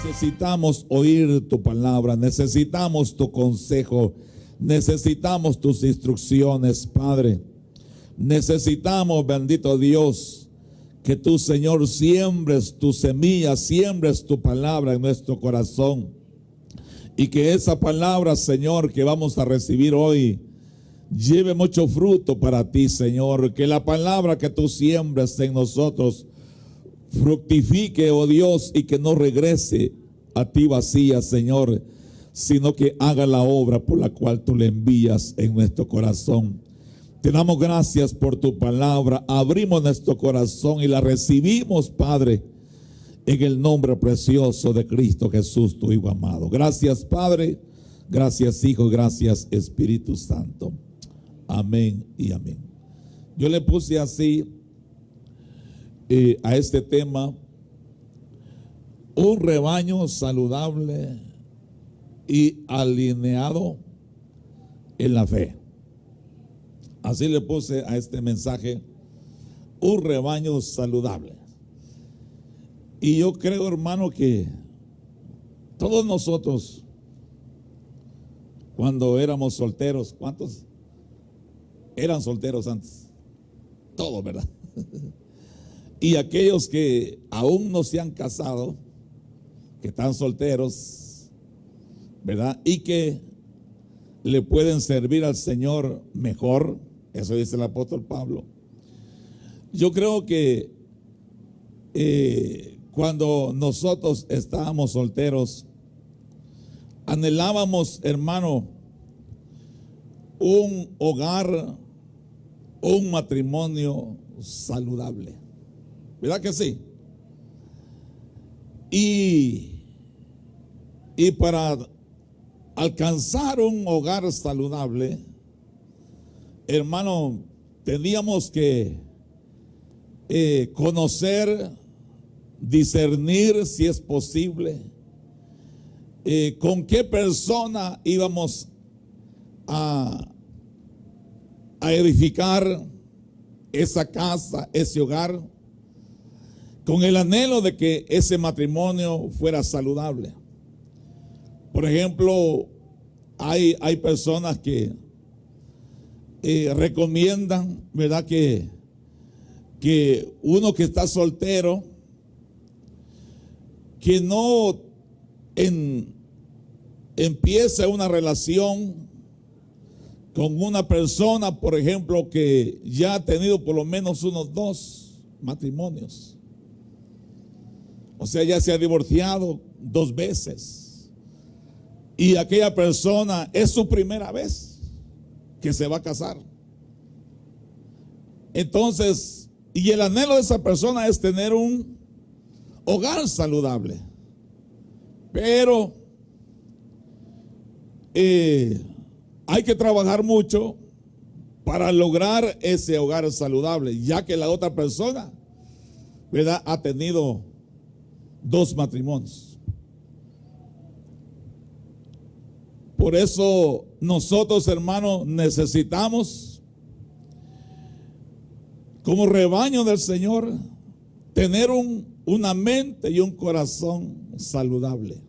Necesitamos oír tu palabra, necesitamos tu consejo, necesitamos tus instrucciones, Padre. Necesitamos, bendito Dios, que tú, Señor, siembres tu semilla, siembres tu palabra en nuestro corazón. Y que esa palabra, Señor, que vamos a recibir hoy, lleve mucho fruto para ti, Señor. Que la palabra que tú siembres en nosotros fructifique, oh Dios, y que no regrese a ti vacía, Señor, sino que haga la obra por la cual tú le envías en nuestro corazón. Te damos gracias por tu palabra. Abrimos nuestro corazón y la recibimos, Padre, en el nombre precioso de Cristo Jesús, tu Hijo amado. Gracias, Padre. Gracias, Hijo. Gracias, Espíritu Santo. Amén y amén. Yo le puse así a este tema: un rebaño saludable y alineado en la fe. Así le puse a este mensaje: un rebaño saludable. Y yo creo, hermano, que todos nosotros, cuando éramos solteros, ¿cuántos eran solteros antes? Todos, ¿verdad? Y aquellos que aún no se han casado, que están solteros, ¿verdad? Y que le pueden servir al Señor mejor, eso dice el apóstol Pablo. Yo creo que cuando nosotros estábamos solteros, anhelábamos, hermano, un hogar, un matrimonio saludable. ¿Verdad que sí? Y para alcanzar un hogar saludable, hermano, teníamos que conocer, discernir, si es posible, con qué persona íbamos a edificar esa casa, ese hogar, con el anhelo de que ese matrimonio fuera saludable. Por ejemplo, hay personas que recomiendan, ¿verdad?, que uno que está soltero, que no empiece una relación con una persona, por ejemplo, que ya ha tenido por lo menos unos 2 matrimonios. O sea, ya se ha divorciado 2 veces. Y aquella persona es su primera vez que se va a casar. Entonces, y el anhelo de esa persona es tener un hogar saludable. Pero hay que trabajar mucho para lograr ese hogar saludable, ya que la otra persona, ¿verdad?, ha tenido 2 matrimonios. Por eso nosotros, hermanos, necesitamos, como rebaño del Señor, tener una mente y un corazón saludable.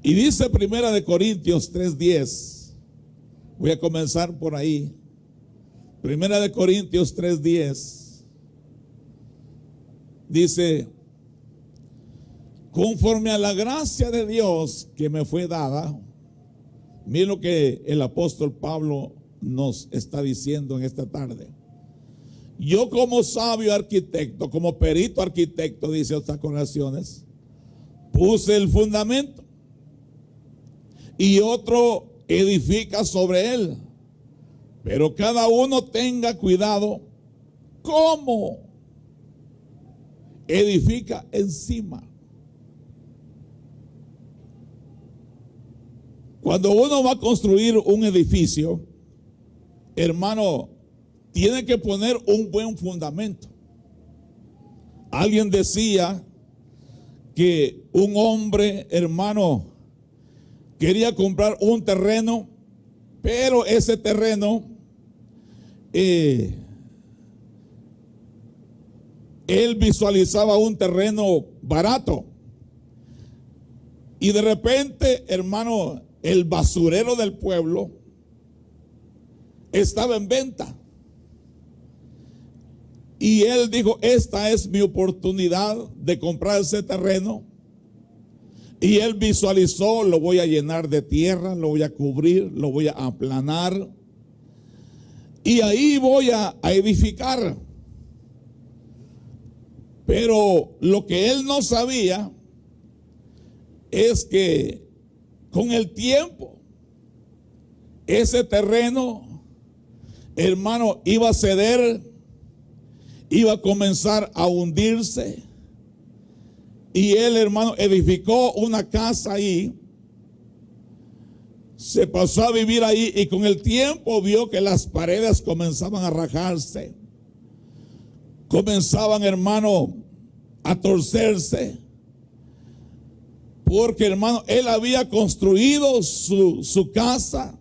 Y dice Primera de Corintios 3:10, voy a comenzar por ahí. Primera de Corintios 3:10 dice: conforme a la gracia de Dios que me fue dada. Miren lo que el apóstol Pablo nos está diciendo en esta tarde. Yo, como sabio arquitecto, como perito arquitecto, dice otras congregaciones, puse el fundamento y otro edifica sobre él. Pero cada uno tenga cuidado cómo edifica encima. Cuando uno va a construir un edificio, hermano, tiene que poner un buen fundamento. Alguien decía que un hombre, hermano, quería comprar un terreno, pero ese terreno él visualizaba un terreno barato. Y de repente, hermano, el basurero del pueblo estaba en venta. Y él dijo, esta es mi oportunidad de comprar ese terreno. Y él visualizó, lo voy a llenar de tierra, lo voy a cubrir, lo voy a aplanar. Y ahí voy a edificar. Pero lo que él no sabía es que con el tiempo ese terreno, hermano, iba a ceder, iba a comenzar a hundirse. Y él, hermano, edificó una casa ahí, se pasó a vivir ahí y con el tiempo vio que las paredes comenzaban a rajarse, comenzaban, hermano, a torcerse, porque, hermano, él había construido su casa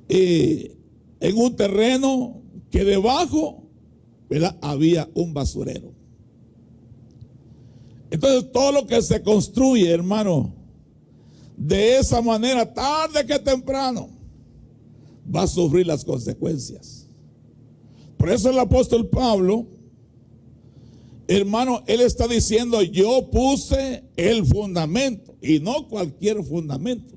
en un terreno que debajo, ¿verdad?, había un basurero. Entonces todo lo que se construye, hermano, de esa manera, tarde que temprano, va a sufrir las consecuencias. Por eso el apóstol Pablo, hermano, él está diciendo, yo puse el fundamento, y no cualquier fundamento,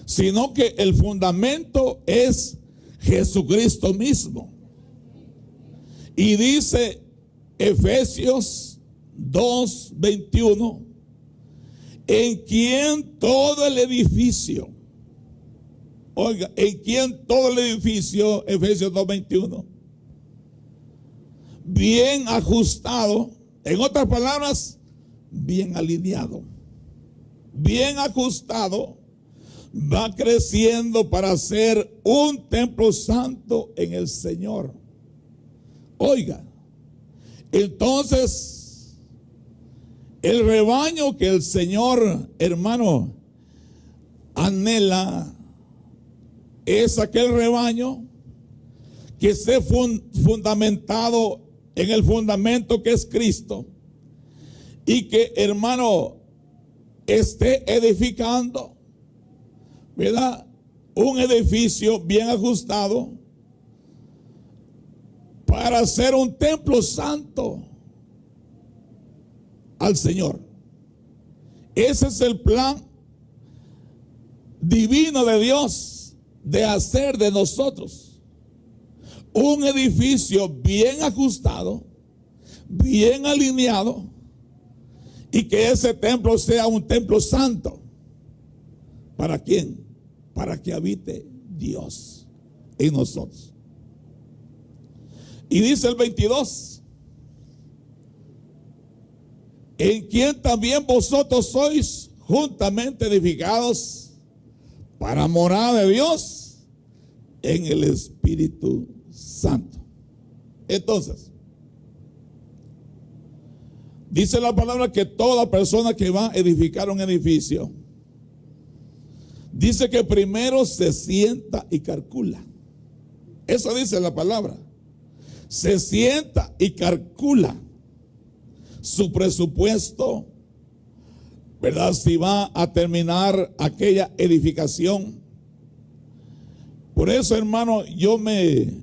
sino que el fundamento es Jesucristo mismo. Y dice Efesios 2:21, en quien todo el edificio, oiga, en quien todo el edificio, Efesios 2:21, bien ajustado, en otras palabras, bien alineado, bien ajustado, va creciendo para ser un templo santo en el Señor. Oiga, entonces el rebaño que el Señor, hermano, anhela es aquel rebaño que esté fundamentado en el fundamento que es Cristo, y que, hermano, esté edificando, ¿verdad?, un edificio bien ajustado para hacer un templo santo al Señor. Ese es el plan divino de Dios, de hacer de nosotros un edificio bien ajustado, bien alineado, y que ese templo sea un templo santo. ¿Para quién? Para que habite Dios en nosotros. Y dice el 22, en quien también vosotros sois juntamente edificados para morada de Dios en el Espíritu Santo. Entonces, dice la palabra que toda persona que va a edificar un edificio, dice que primero se sienta y calcula. Eso dice la palabra. Se sienta y calcula su presupuesto, ¿verdad?, si va a terminar aquella edificación. Por eso, hermano, yo me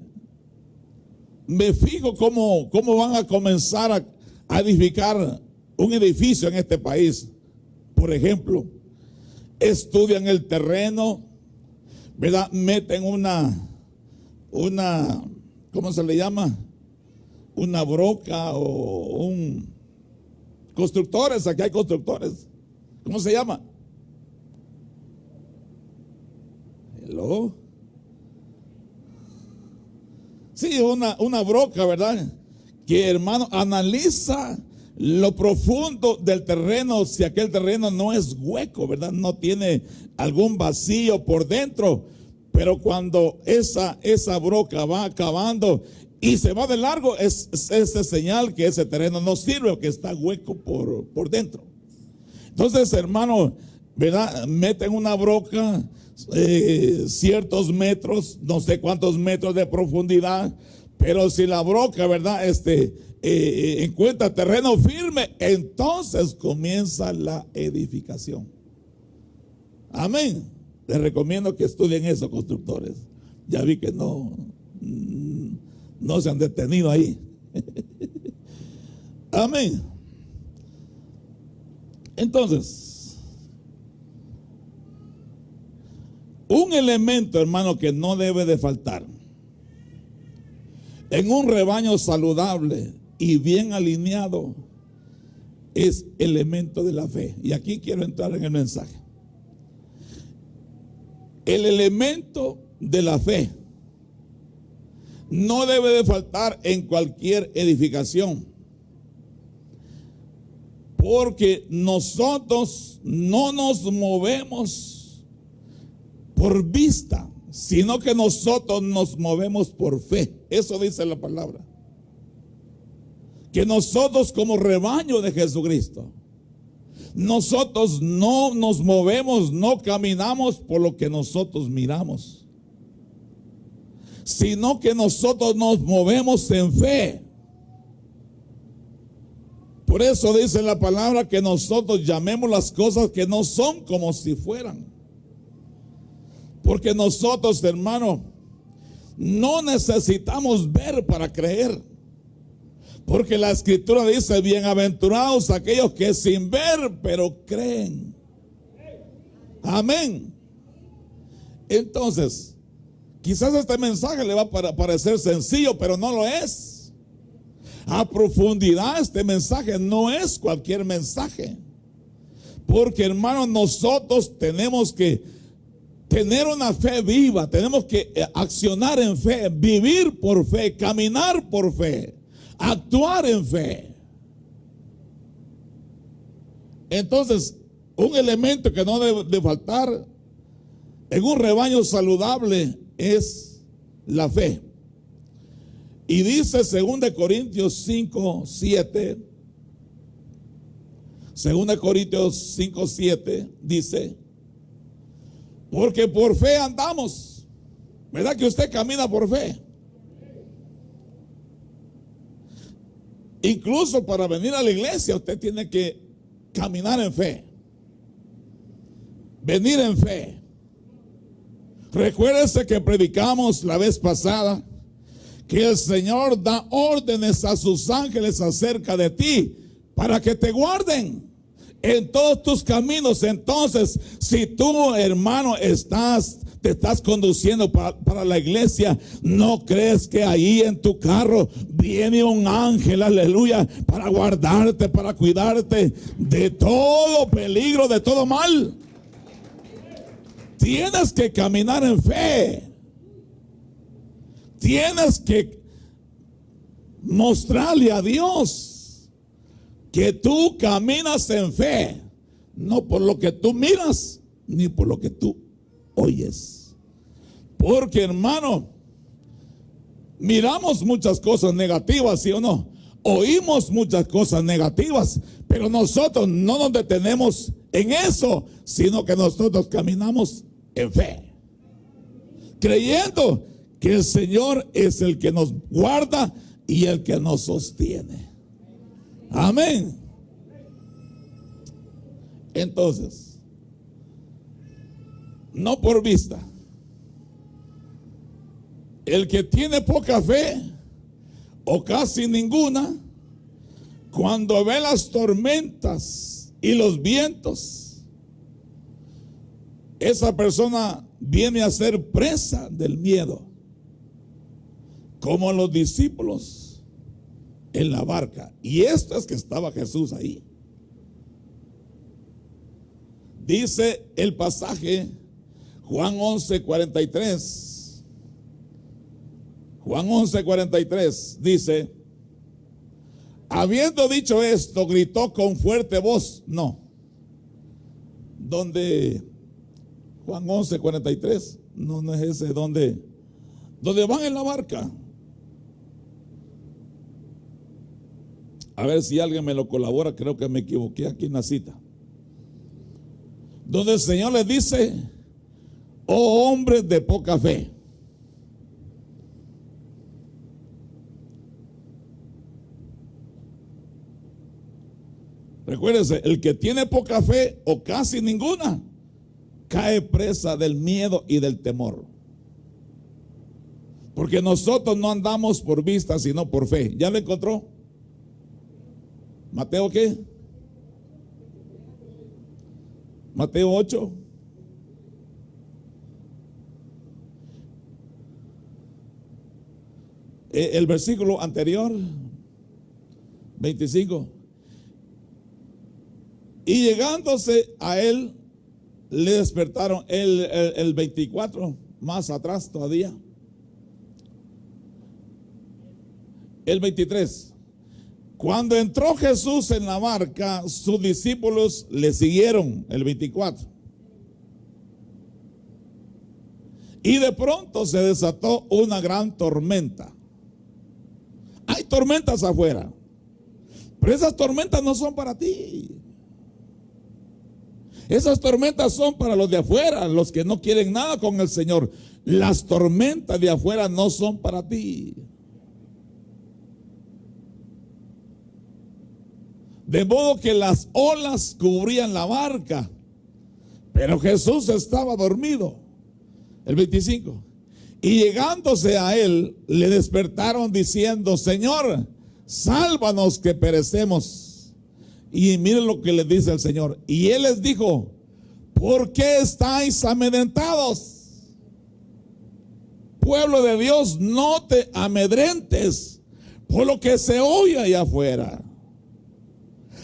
fijo cómo van a comenzar a edificar un edificio en este país. Por ejemplo, estudian el terreno, ¿verdad?, meten una ¿cómo se le llama?, una broca o un constructores. Aquí hay constructores. ¿Cómo se llama? Hello. Sí, una broca, ¿verdad?, que, hermano, analiza lo profundo del terreno, si aquel terreno no es hueco, ¿verdad?, no tiene algún vacío por dentro. Pero cuando esa broca va acabando y se va de largo, es señal que ese terreno no sirve o que está hueco por dentro. Entonces, hermano, ¿verdad?, meten una broca, ciertos metros, no sé cuántos metros de profundidad, Pero si la broca, ¿verdad? Encuentra terreno firme, entonces comienza la edificación. Amén. Les recomiendo que estudien eso, constructores. Ya vi que no se han detenido ahí. Amén. Entonces, un elemento, hermano, que no debe de faltar en un rebaño saludable y bien alineado es el elemento de la fe. Y aquí quiero entrar en el mensaje. El elemento de la fe no debe de faltar en cualquier edificación, porque nosotros no nos movemos por vista, sino que nosotros nos movemos por fe. Eso dice la palabra. Que nosotros como rebaño de Jesucristo, nosotros no nos movemos, no caminamos por lo que nosotros miramos, sino que nosotros nos movemos en fe. Por eso dice la palabra que nosotros llamemos las cosas que no son como si fueran. Porque nosotros, hermano, no necesitamos ver para creer. Porque la escritura dice, bienaventurados aquellos que sin ver, pero creen. Amén. Entonces, quizás este mensaje le va a parecer sencillo, pero no lo es. A profundidad, este mensaje no es cualquier mensaje. Porque, hermanos, nosotros tenemos que tener una fe viva, tenemos que accionar en fe, vivir por fe, caminar por fe, actuar en fe. Entonces, un elemento que no debe de faltar en un rebaño saludable es la fe. Y dice 2 Corintios 5, 7. 2 Corintios 5, 7 dice, porque por fe andamos. ¿Verdad que usted camina por fe? Incluso para venir a la iglesia usted tiene que caminar en fe. Venir en fe. Recuérdese que predicamos la vez pasada que el Señor da órdenes a sus ángeles acerca de ti para que te guarden en todos tus caminos. Entonces, si tú, hermano, te estás conduciendo para la iglesia, no crees que ahí en tu carro viene un ángel, aleluya, para guardarte, para cuidarte de todo peligro, de todo mal. Tienes que caminar en fe. Tienes que mostrarle a Dios que tú caminas en fe, no por lo que tú miras, ni por lo que tú oyes. Porque, hermano, miramos muchas cosas negativas, ¿sí o no? Oímos muchas cosas negativas, pero nosotros no nos detenemos en eso, sino que nosotros caminamos en fe, creyendo que el Señor es el que nos guarda y el que nos sostiene. Amén. Entonces, no por vista. El que tiene poca fe o casi ninguna, cuando ve las tormentas y los vientos, esa persona viene a ser presa del miedo, como los discípulos en la barca. Y esto es que estaba Jesús ahí. Dice el pasaje Juan 11:43. Juan 11:43 dice, habiendo dicho esto, gritó con fuerte voz. No. ¿Dónde? Juan 11:43. No es ese donde van en la barca. A ver si alguien me lo colabora, creo que me equivoqué aquí en la cita. Donde el Señor les dice, oh hombres de poca fe. Recuérdese, el que tiene poca fe o casi ninguna, cae presa del miedo y del temor. Porque nosotros no andamos por vista, sino por fe. ¿Ya lo encontró? ¿Mateo qué? Mateo 8. El versículo anterior, 25. Y llegándose a él, le despertaron. El 24, más atrás todavía. El 23. Cuando entró Jesús en la barca, sus discípulos le siguieron. El 24. Y de pronto se desató una gran tormenta. Hay tormentas afuera, pero esas tormentas no son para ti. Esas tormentas son para los de afuera, los que no quieren nada con el Señor. Las tormentas de afuera no son para ti. De modo que las olas cubrían la barca, pero Jesús estaba dormido. El 25. Y llegándose a él, le despertaron diciendo: Señor, sálvanos que perecemos. Y miren lo que le dice el Señor. Y él les dijo: ¿por qué estáis amedrentados? Pueblo de Dios, no te amedrentes por lo que se oye allá afuera.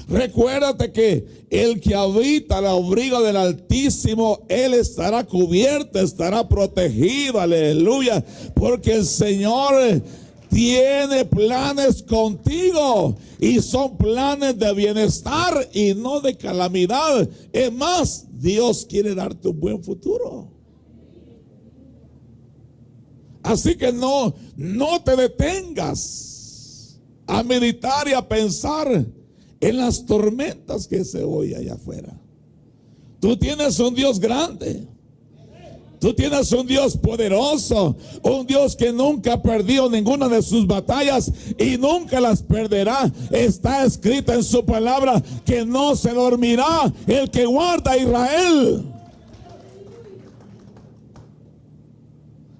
Recuérdate que el que habita al abrigo del Altísimo, él estará cubierto, estará protegido, aleluya, porque el Señor tiene planes contigo y son planes de bienestar y no de calamidad. Es más, Dios quiere darte un buen futuro. Así que no te detengas a meditar y a pensar en las tormentas que se oye allá afuera. Tú tienes un Dios grande. Tú tienes un Dios poderoso, un Dios que nunca ha perdido ninguna de sus batallas y nunca las perderá. Está escrito en su palabra que no se dormirá el que guarda a Israel.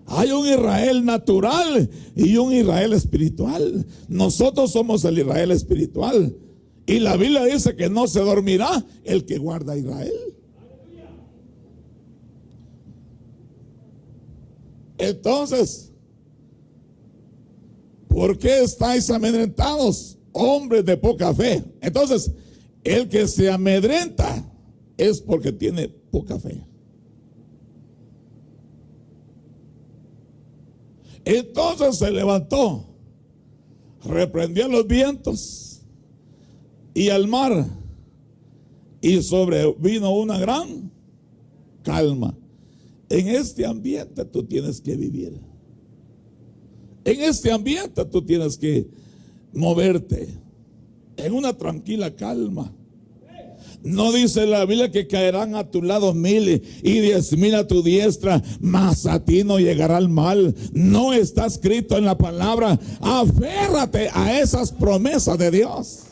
Hay un Israel natural y un Israel espiritual. Nosotros somos el Israel espiritual. Y la Biblia dice que no se dormirá el que guarda a Israel. Entonces, ¿por qué estáis amedrentados, hombres de poca fe? Entonces, el que se amedrenta es porque tiene poca fe. Entonces se levantó, reprendió los vientos y al mar, y sobrevino una gran calma. En este ambiente tú tienes que vivir. En este ambiente tú tienes que moverte en una tranquila calma. No dice la Biblia que caerán a tu lado 1000 y 10,000 a tu diestra, mas a ti no llegará el mal. No está escrito en la palabra. Aférrate a esas promesas de Dios.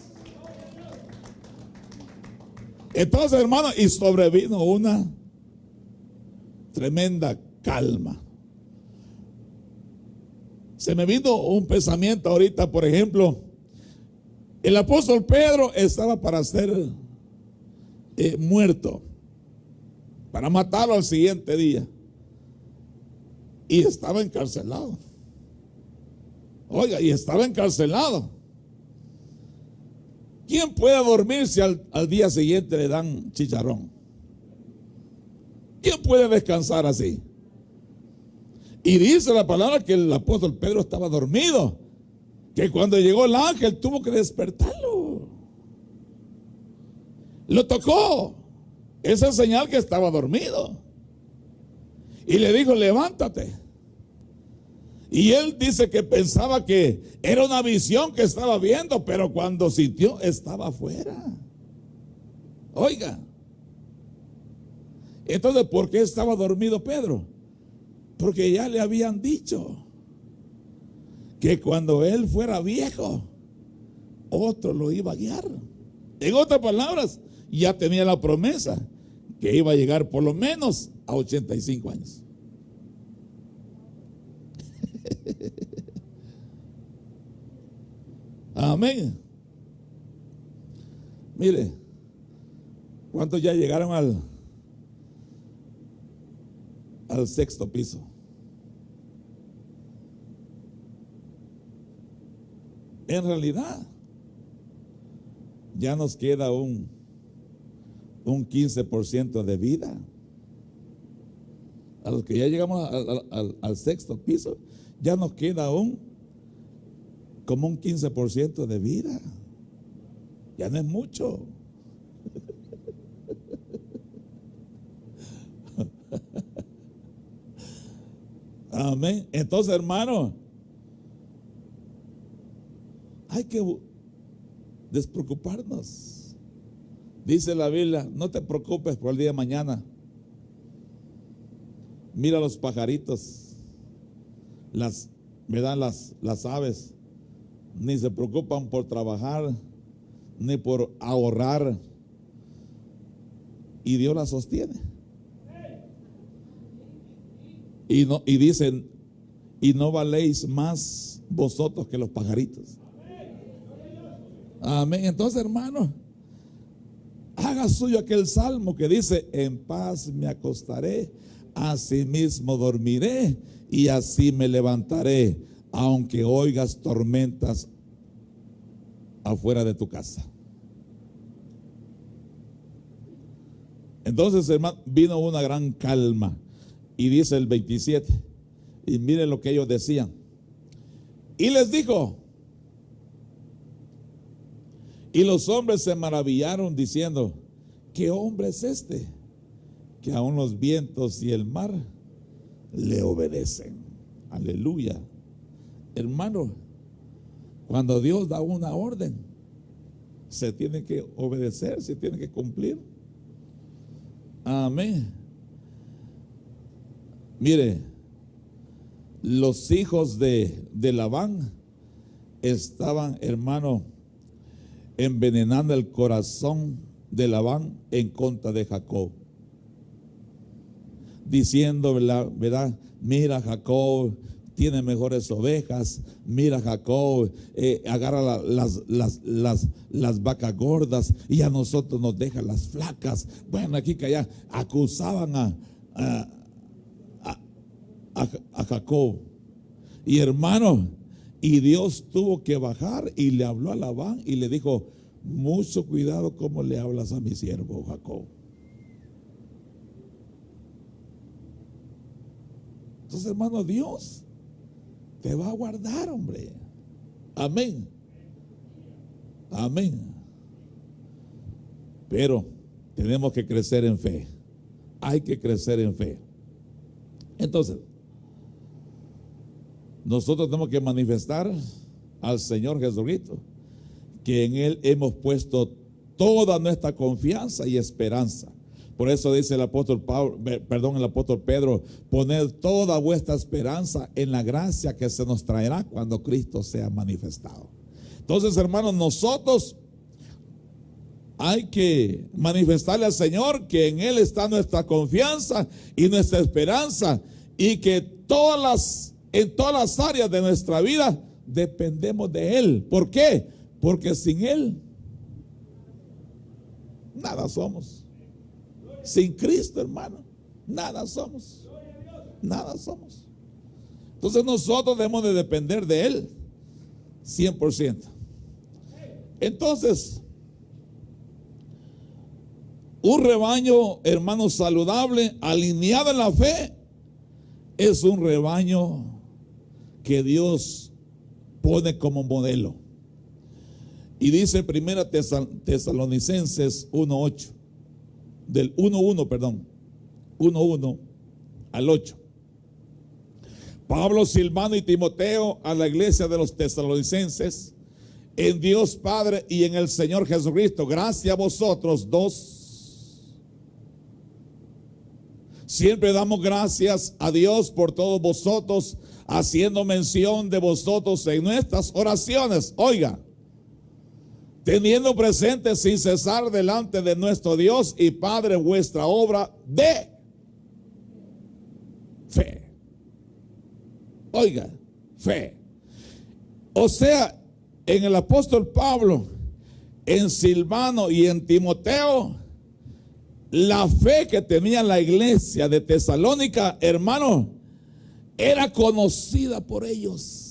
Entonces, hermano, y sobrevino una tremenda calma. Se me vino un pensamiento ahorita, por ejemplo, el apóstol Pedro estaba para ser muerto, para matarlo al siguiente día, y estaba encarcelado. Oiga, y estaba encarcelado. ¿Quién puede dormir si al día siguiente le dan chicharrón? ¿Quién puede descansar así? Y dice la palabra que el apóstol Pedro estaba dormido, que cuando llegó el ángel tuvo que despertarlo. Lo tocó. Esa es señal que estaba dormido. Y le dijo: levántate. Y él dice que pensaba que era una visión que estaba viendo, pero cuando sintió estaba afuera. Oiga. Entonces, ¿por qué estaba dormido Pedro? Porque ya le habían dicho que cuando él fuera viejo, otro lo iba a guiar. En otras palabras, ya tenía la promesa que iba a llegar por lo menos a 85 años. Amén. Mire, ¿cuántos ya llegaron al sexto piso? En realidad, ya nos queda un 15% de vida. A los que ya llegamos al sexto piso, ya nos queda como un 15% de vida. Ya no es mucho. Amén. Entonces, hermano, hay que despreocuparnos. Dice la Biblia, no te preocupes por el día de mañana. Mira los pajaritos, las aves, ni se preocupan por trabajar, ni por ahorrar, y Dios las sostiene. Y dicen, y no valéis más vosotros que los pajaritos. Amén. Entonces, hermano, haga suyo aquel salmo que dice: en paz me acostaré, asimismo dormiré, y así me levantaré, aunque oigas tormentas afuera de tu casa. Entonces, hermano, vino una gran calma. Y dice el 27, y miren lo que ellos decían. Y les dijo, y los hombres se maravillaron diciendo: ¿qué hombre es este que aún los vientos y el mar le obedecen? Aleluya. Hermano, cuando Dios da una orden, se tiene que obedecer, se tiene que cumplir. Amén. Mire, los hijos de Labán estaban, hermano, envenenando el corazón de Labán en contra de Jacob, diciendo, ¿verdad? Mira, Jacob tiene mejores ovejas. Mira, Jacob agarra las vacas gordas y a nosotros nos deja las flacas. Bueno, aquí que allá acusaban a Jacob. Y hermano, y Dios tuvo que bajar y le habló a Labán y le dijo: mucho cuidado cómo le hablas a mi siervo Jacob. Entonces, hermano, Dios te va a guardar, hombre. Amén. Amén. Pero tenemos que crecer en fe. Hay que crecer en fe. Entonces, nosotros tenemos que manifestar al Señor Jesucristo, que en Él hemos puesto toda nuestra confianza y esperanza. Por eso dice el apóstol Pedro: poned toda vuestra esperanza en la gracia que se nos traerá cuando Cristo sea manifestado. Entonces, hermanos, nosotros hay que manifestarle al Señor que en Él está nuestra confianza y nuestra esperanza, y que en todas las áreas de nuestra vida dependemos de Él. ¿Por qué? Porque sin Él nada somos. Sin Cristo, hermano, nada somos. Nada somos. Entonces nosotros debemos de depender de Él 100%. Entonces, un rebaño, hermano, saludable, alineado en la fe, es un rebaño que Dios pone como modelo. Y dice Primera Tesalonicenses 1:8, del 1:1 al 8. Pablo, Silvano y Timoteo, a la iglesia de los tesalonicenses, en Dios Padre y en el Señor Jesucristo, gracias a vosotros dos. Siempre damos gracias a Dios por todos vosotros, haciendo mención de vosotros en nuestras oraciones. Oiga, teniendo presente sin cesar delante de nuestro Dios y Padre vuestra obra de fe. Oiga, fe. O sea, en el apóstol Pablo, en Silvano y en Timoteo, la fe que tenía la iglesia de Tesalónica, hermano, era conocida por ellos.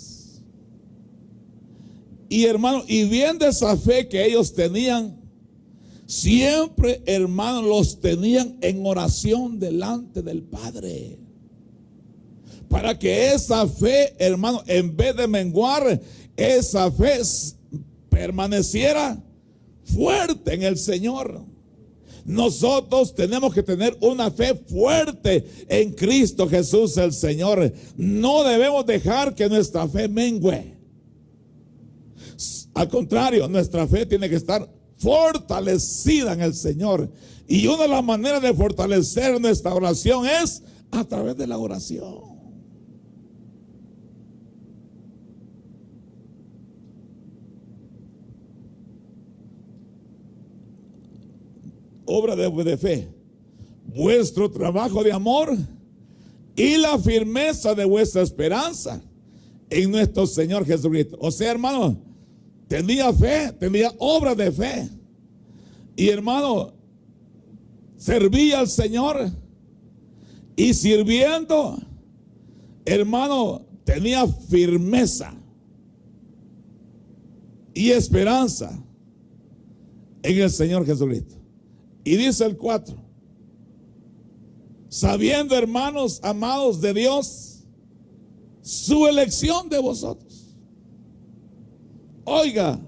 Y hermano, y viendo esa fe que ellos tenían, siempre, hermano, los tenían en oración delante del Padre. Para que esa fe, hermano, en vez de menguar, esa fe permaneciera fuerte en el Señor. Nosotros tenemos que tener una fe fuerte en Cristo Jesús el Señor. No debemos dejar que nuestra fe mengue. Al contrario, nuestra fe tiene que estar fortalecida en el Señor. Y una de las maneras de fortalecer nuestra oración es a través de la oración. Obra de fe, vuestro trabajo de amor y la firmeza de vuestra esperanza en nuestro Señor Jesucristo. O sea, hermano, tenía fe, tenía obra de fe. Y hermano, servía al Señor. Y sirviendo, hermano, tenía firmeza y esperanza en el Señor Jesucristo. Y dice el 4, sabiendo, hermanos amados de Dios, su elección de vosotros. Oiga,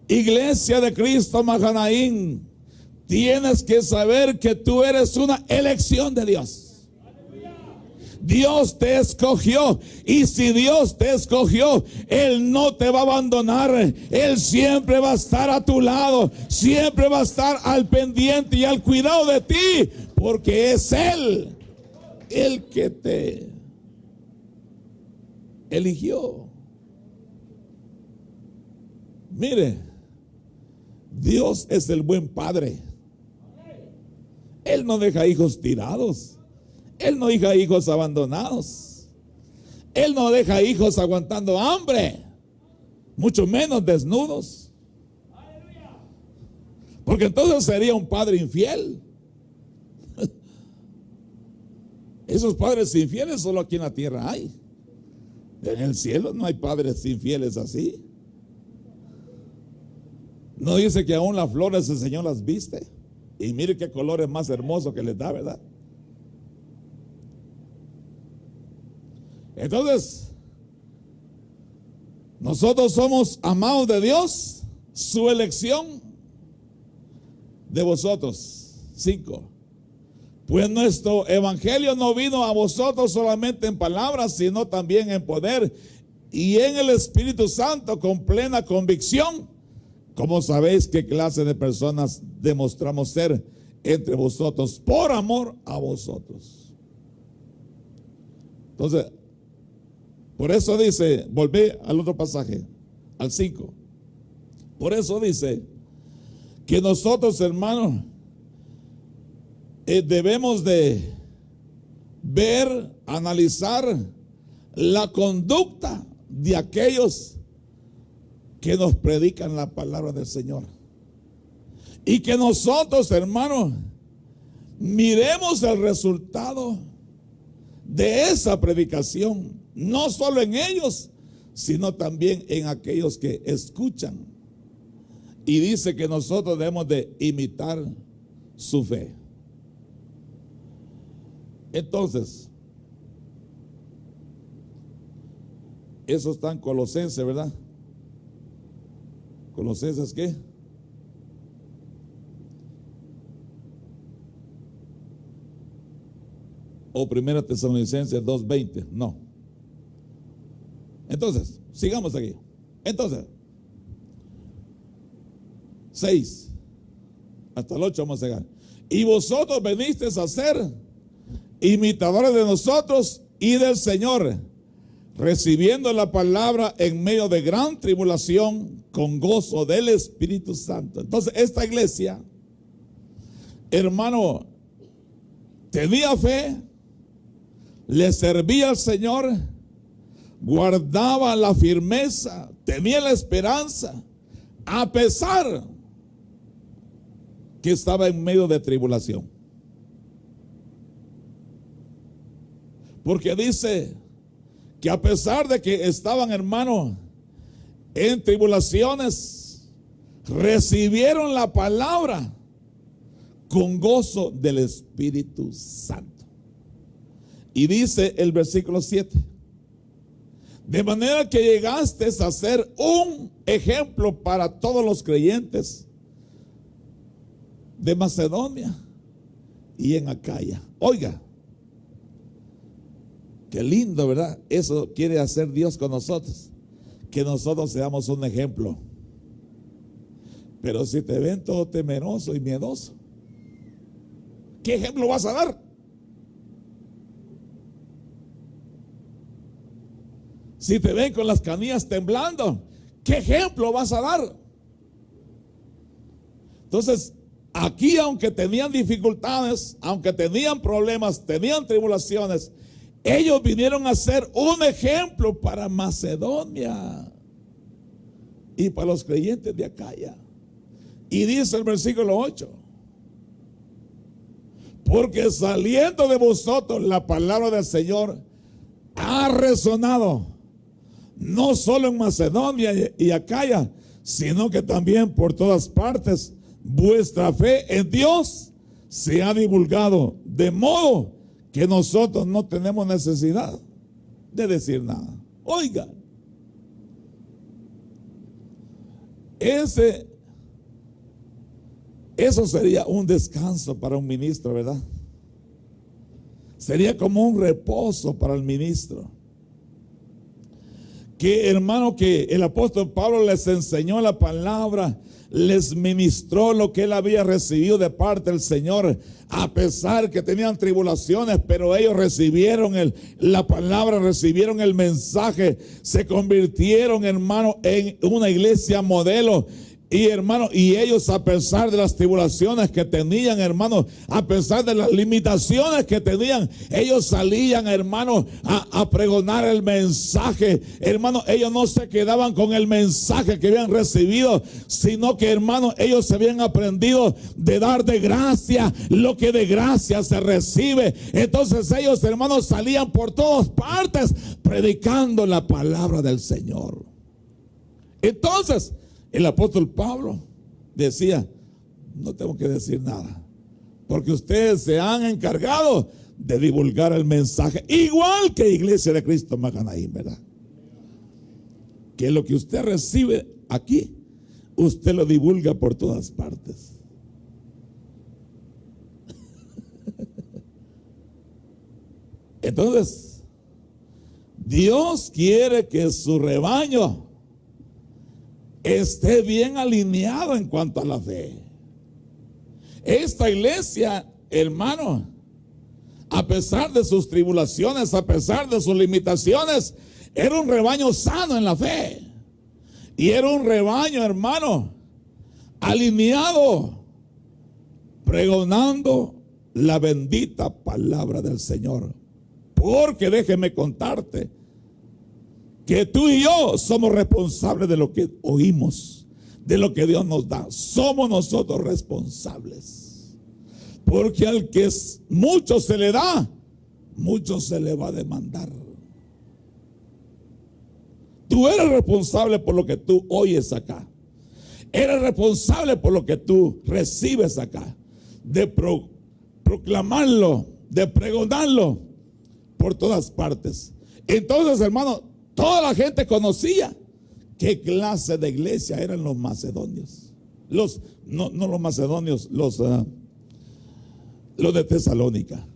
iglesia de Cristo Mahanaín, tienes que saber que tú eres una elección de Dios. Dios te escogió, y si Dios te escogió, Él no te va a abandonar. Él siempre va a estar a tu lado, siempre va a estar al pendiente y al cuidado de ti, porque es Él el que te eligió. Mire, Dios es el buen Padre. Él no deja hijos tirados. Él no deja hijos abandonados. Él no deja hijos aguantando hambre, mucho menos desnudos. Porque entonces sería un padre infiel. Esos padres infieles solo aquí en la tierra hay. En el cielo no hay padres infieles así. No dice que aún las flores el Señor las viste. Y mire qué colores más hermosos que les da, ¿verdad? Entonces, nosotros somos amados de Dios, su elección de vosotros. 5. Pues nuestro evangelio no vino a vosotros solamente en palabras, sino también en poder y en el Espíritu Santo, con plena convicción, como sabéis qué clase de personas demostramos ser entre vosotros por amor a vosotros. Entonces, por eso dice, volví al otro pasaje, al 5. Por eso dice que nosotros, hermanos, debemos de ver, analizar la conducta de aquellos que nos predican la palabra del Señor. Y que nosotros, hermanos, miremos el resultado de esa predicación. No solo en ellos, sino también en aquellos que escuchan. Y dice que nosotros debemos de imitar su fe. Entonces, eso está en Colosenses, ¿verdad? ¿Colosenses qué? ¿O Primera Tesalonicenses 2:20? No. Entonces, sigamos aquí. Entonces, 6 hasta el 8 vamos a llegar. Y vosotros venisteis a ser imitadores de nosotros y del Señor, recibiendo la palabra en medio de gran tribulación, con gozo del Espíritu Santo. Entonces esta iglesia, hermano, tenía fe, le servía al Señor, guardaba la firmeza, tenía la esperanza, a pesar que estaba en medio de tribulación. Porque dice que a pesar de que estaban, hermanos, en tribulaciones, recibieron la palabra con gozo del Espíritu Santo. Y dice el versículo 7: de manera que llegaste a ser un ejemplo para todos los creyentes de Macedonia y en Acaya. Oiga, qué lindo, ¿verdad? Eso quiere hacer Dios con nosotros, que nosotros seamos un ejemplo. Pero si te ven todo temeroso y miedoso, ¿qué ejemplo vas a dar? Si te ven con las canillas temblando, ¿qué ejemplo vas a dar? Entonces, aquí, aunque tenían dificultades, aunque tenían problemas, tenían tribulaciones, ellos vinieron a ser un ejemplo para Macedonia y para los creyentes de Acaya. Y dice el versículo 8: porque saliendo de vosotros la palabra del Señor ha resonado, no solo en Macedonia y Acaya, sino que también por todas partes vuestra fe en Dios se ha divulgado, de modo que nosotros no tenemos necesidad de decir nada. Oiga, eso sería un descanso para un ministro, ¿verdad? Sería como un reposo para el ministro. Que, hermano, que el apóstol Pablo les enseñó la palabra, les ministró lo que él había recibido de parte del Señor, a pesar que tenían tribulaciones, pero ellos recibieron la palabra, recibieron el mensaje, se convirtieron, hermano, en una iglesia modelo. Y hermano, y ellos, a pesar de las tribulaciones que tenían, hermano, a pesar de las limitaciones que tenían, ellos salían, hermano, a pregonar el mensaje. Hermano, ellos no se quedaban con el mensaje que habían recibido, sino que, hermano, ellos se habían aprendido de dar de gracia lo que de gracia se recibe. Entonces ellos, hermanos, salían por todas partes predicando la palabra del Señor. Entonces el apóstol Pablo decía: no tengo que decir nada, porque ustedes se han encargado de divulgar el mensaje, igual que Iglesia de Cristo Maganaín, ¿verdad? Que lo que usted recibe aquí, usted lo divulga por todas partes. Entonces, Dios quiere que su rebaño esté bien alineado en cuanto a la fe. Esta iglesia, hermano, a pesar de sus tribulaciones, a pesar de sus limitaciones, era un rebaño sano en la fe. Y era un rebaño, hermano, alineado, pregonando la bendita palabra del Señor. Porque déjeme contarte que tú y yo somos responsables de lo que oímos, de lo que Dios nos da. Somos nosotros responsables. Porque al que mucho se le da, mucho se le va a demandar. Tú eres responsable por lo que tú oyes acá. Eres responsable por lo que tú recibes acá. De proclamarlo, de pregonarlo por todas partes. Entonces, hermano, toda la gente conocía qué clase de iglesia eran los macedonios. No los macedonios, los de Tesalónica.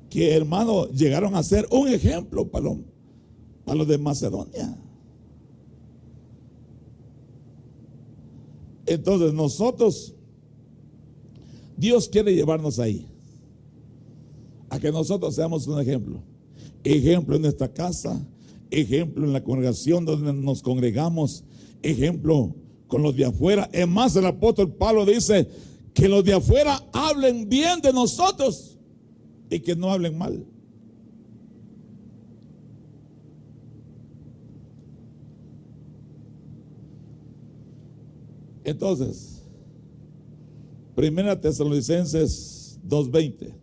Que, hermano, llegaron a ser un ejemplo para los de Macedonia. Entonces nosotros, Dios quiere llevarnos ahí, a que nosotros seamos un ejemplo. Ejemplo en nuestra casa, ejemplo en la congregación donde nos congregamos, ejemplo con los de afuera. Es más, el apóstol Pablo dice que los de afuera hablen bien de nosotros y que no hablen mal. Entonces, Primera Tesalonicenses 2:20.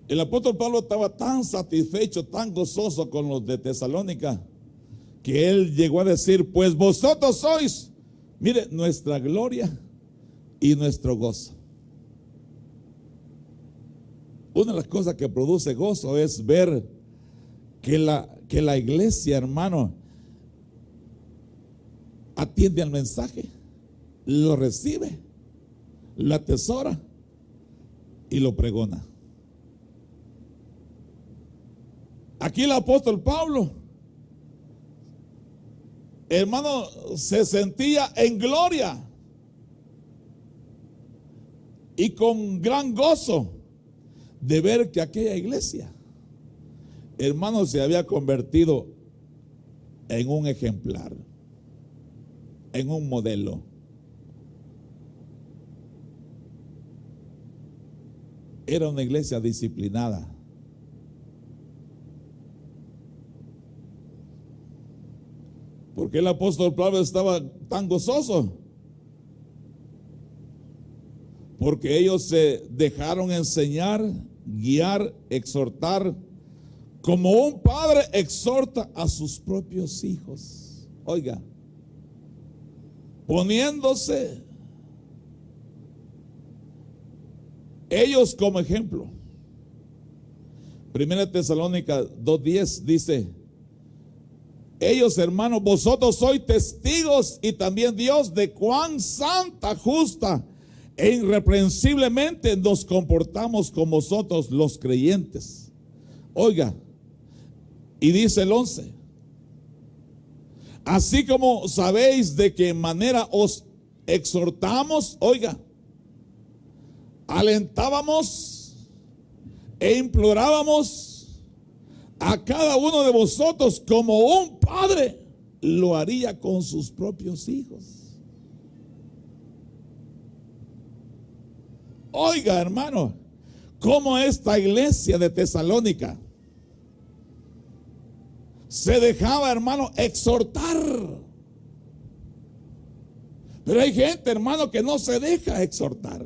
El apóstol Pablo estaba tan satisfecho, tan gozoso con los de Tesalónica, que él llegó a decir: pues vosotros sois, mire, nuestra gloria y nuestro gozo. Una de las cosas que produce gozo es ver que la iglesia, hermano, atiende al mensaje, lo recibe, lo atesora y lo pregona. Aquí el apóstol Pablo, hermano, se sentía en gloria y con gran gozo de ver que aquella iglesia, hermano, se había convertido en un ejemplar, en un modelo. Era una iglesia disciplinada. ¿Por qué el apóstol Pablo estaba tan gozoso? Porque ellos se dejaron enseñar, guiar, exhortar, como un padre exhorta a sus propios hijos. Oiga, poniéndose ellos como ejemplo. Primera Tesalónica 2:10 dice: ellos, hermanos, vosotros sois testigos, y también Dios, de cuán santa, justa e irreprensiblemente nos comportamos con vosotros los creyentes. Oiga, y dice el 11: así como sabéis de qué manera os exhortamos, oiga, alentábamos e implorábamos a cada uno de vosotros como un padre lo haría con sus propios hijos. Oiga, hermano, cómo esta iglesia de Tesalónica se dejaba, hermano, exhortar. Pero hay gente, hermano, que no se deja exhortar.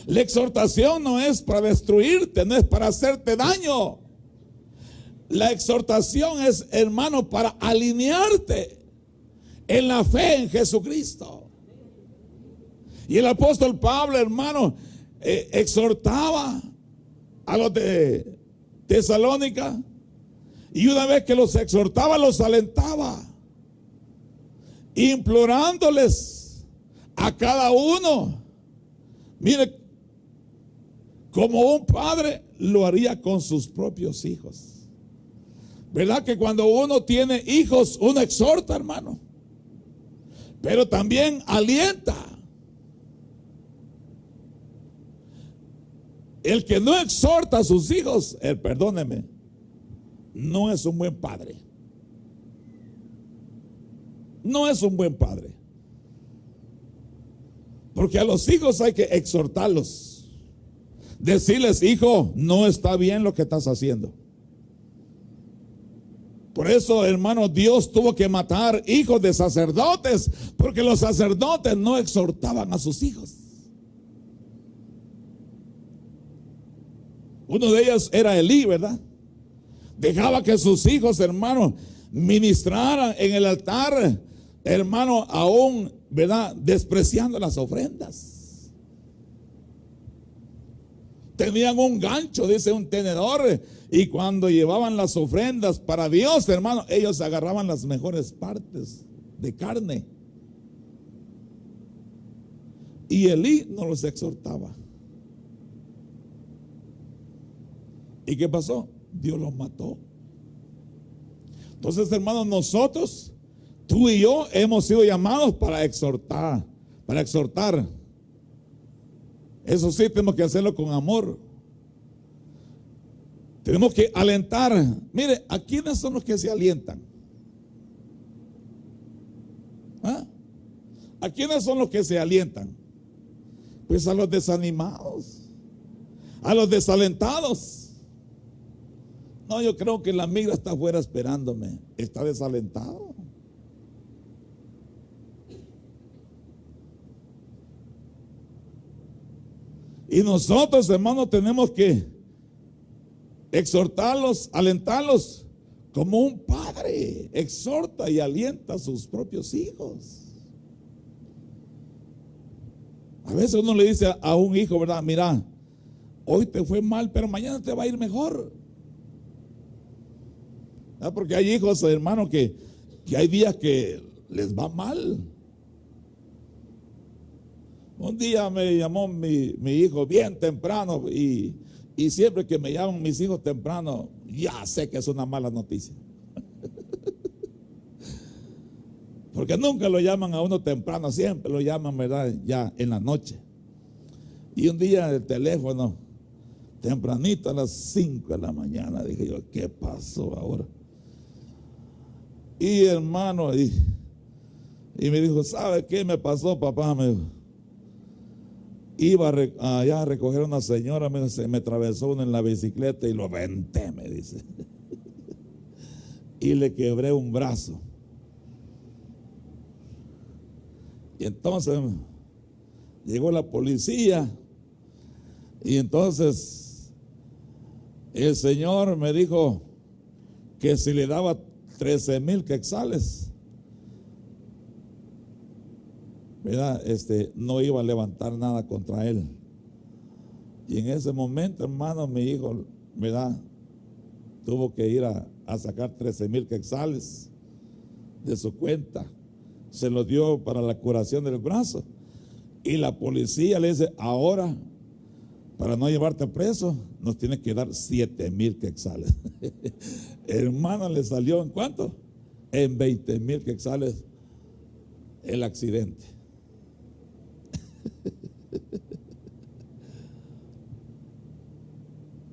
La exhortación no es para destruirte, no es para hacerte daño. La exhortación es, hermano, para alinearte en la fe en Jesucristo. Y el apóstol Pablo, hermano, exhortaba a los de Tesalónica, y una vez que los exhortaba, los alentaba, implorándoles a cada uno, mire, como un padre lo haría con sus propios hijos. ¿Verdad que cuando uno tiene hijos, uno exhorta, hermano? Pero también alienta. El que no exhorta a sus hijos, perdóneme, no es un buen padre. No es un buen padre. Porque a los hijos hay que exhortarlos. Decirles: hijo, no está bien lo que estás haciendo. Por eso, hermano, Dios tuvo que matar hijos de sacerdotes, porque los sacerdotes no exhortaban a sus hijos. Uno de ellos era Elí, ¿verdad? Dejaba que sus hijos, hermano, ministraran en el altar, hermano, aún, ¿verdad?, despreciando las ofrendas. Tenían un gancho, dice, un tenedor, y cuando llevaban las ofrendas para Dios, hermano, ellos agarraban las mejores partes de carne. Y Elí no los exhortaba. ¿Y qué pasó? Dios los mató. Entonces, hermanos, nosotros, tú y yo, hemos sido llamados para exhortar, Eso sí, tenemos que hacerlo con amor. Tenemos que alentar. Mire, ¿a quiénes son los que se alientan? ¿Ah? ¿A quiénes son los que se alientan? Pues a los desanimados, a los desalentados. No, yo creo que la migra está afuera esperándome. Está desalentado. Y nosotros, hermanos, tenemos que exhortarlos, alentarlos, como un padre exhorta y alienta a sus propios hijos. A veces uno le dice a un hijo, ¿verdad? Mira, hoy te fue mal, pero mañana te va a ir mejor. ¿Ah? Porque hay hijos, hermanos, que hay días que les va mal. Un día me llamó mi hijo bien temprano y siempre que me llaman mis hijos temprano, ya sé que es una mala noticia. Porque nunca lo llaman a uno temprano, siempre lo llaman, ¿verdad? Ya en la noche. Y un día el teléfono, tempranito a las 5 de la mañana, dije yo, ¿qué pasó ahora? Y hermano, y me dijo, ¿sabe qué me pasó, papá? Me dijo, iba allá a recoger a una señora, se me atravesó una en la bicicleta y lo aventé, me dice. Y le quebré un brazo. Y entonces llegó la policía y entonces el señor me dijo que si le daba 13,000 quetzales, ¿verdad? No iba a levantar nada contra él. Y en ese momento, hermano, mi hijo, ¿verdad? Tuvo que ir a sacar 13,000 quetzales de su cuenta. Se lo dio para la curación del brazo. Y la policía le dice, ahora, para no llevarte preso, nos tienes que dar 7,000 quetzales. Hermano, le salió ¿en cuánto? En 20,000 quetzales el accidente.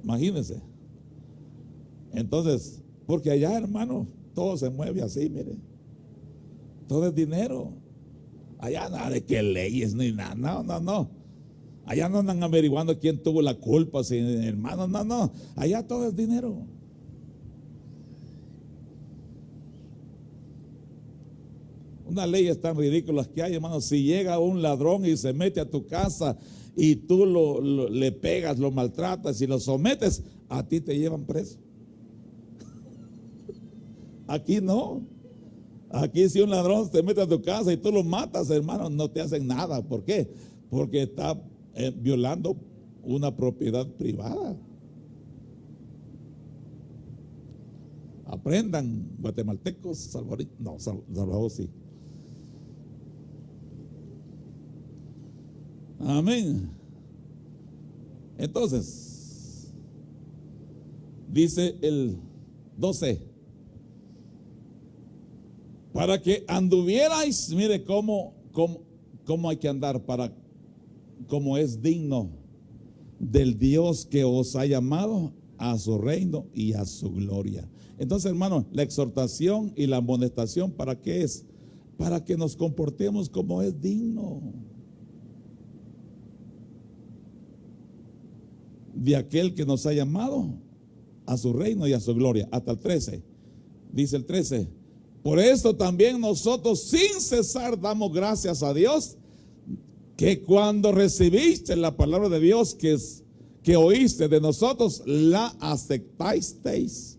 Imagínense. Entonces, porque allá, hermano, todo se mueve así, mire. Todo es dinero. Allá nada de que leyes ni nada. No. Allá no andan averiguando quién tuvo la culpa, si, hermano, no. Allá todo es dinero. Unas leyes tan ridículas que hay, hermano. Si llega un ladrón y se mete a tu casa y tú le pegas, lo maltratas y lo sometes, a ti te llevan preso. Aquí no. Aquí si un ladrón se mete a tu casa y tú lo matas, hermano, no te hacen nada. ¿Por qué? Porque está violando una propiedad privada. Aprendan, guatemaltecos, salvadoreños. No, Salvador sí. Amén. Entonces, dice el 12. Para que anduvierais, mire cómo hay que andar, como es digno del Dios que os ha llamado a su reino y a su gloria. Entonces, hermano, la exhortación y la amonestación, ¿para qué es? Para que nos comportemos como es digno de aquel que nos ha llamado a su reino y a su gloria. Hasta el 13, dice el 13. Por esto también nosotros sin cesar damos gracias a Dios, que cuando recibiste la palabra de Dios que oíste de nosotros, la aceptasteis.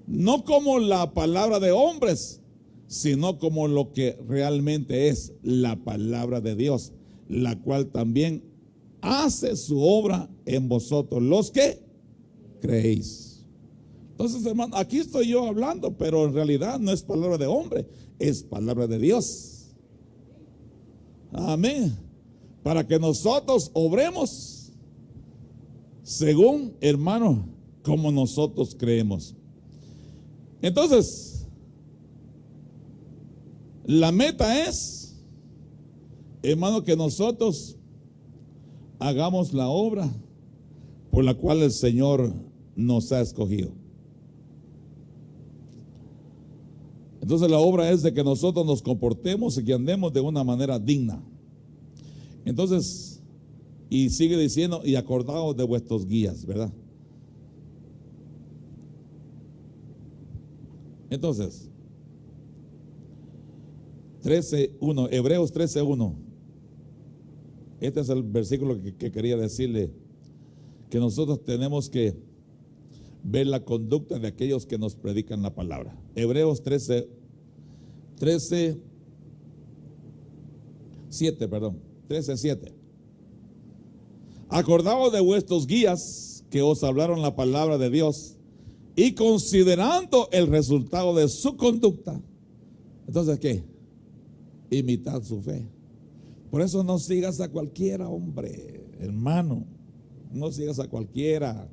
No como la palabra de hombres, sino como lo que realmente es la palabra de Dios, la cual también hace su obra en vosotros, los que creéis. Entonces, hermano, aquí estoy yo hablando, pero en realidad no es palabra de hombre, es palabra de Dios. Amén. Para que nosotros obremos según, hermano, como nosotros creemos. Entonces, la meta es Hermano, que nosotros hagamos la obra por la cual el Señor nos ha escogido. Entonces la obra es de que nosotros nos comportemos y que andemos de una manera digna. Entonces, y sigue diciendo, y acordaos de vuestros guías, ¿verdad? Entonces, 13:1, Hebreos 13:1. Este es el versículo que quería decirle, que nosotros tenemos que ver la conducta de aquellos que nos predican la palabra. Hebreos 13:7. Acordaos de vuestros guías que os hablaron la palabra de Dios, y considerando el resultado de su conducta, entonces ¿qué? Imitad su fe. Por eso no sigas a cualquiera, hombre, hermano, no sigas a cualquiera.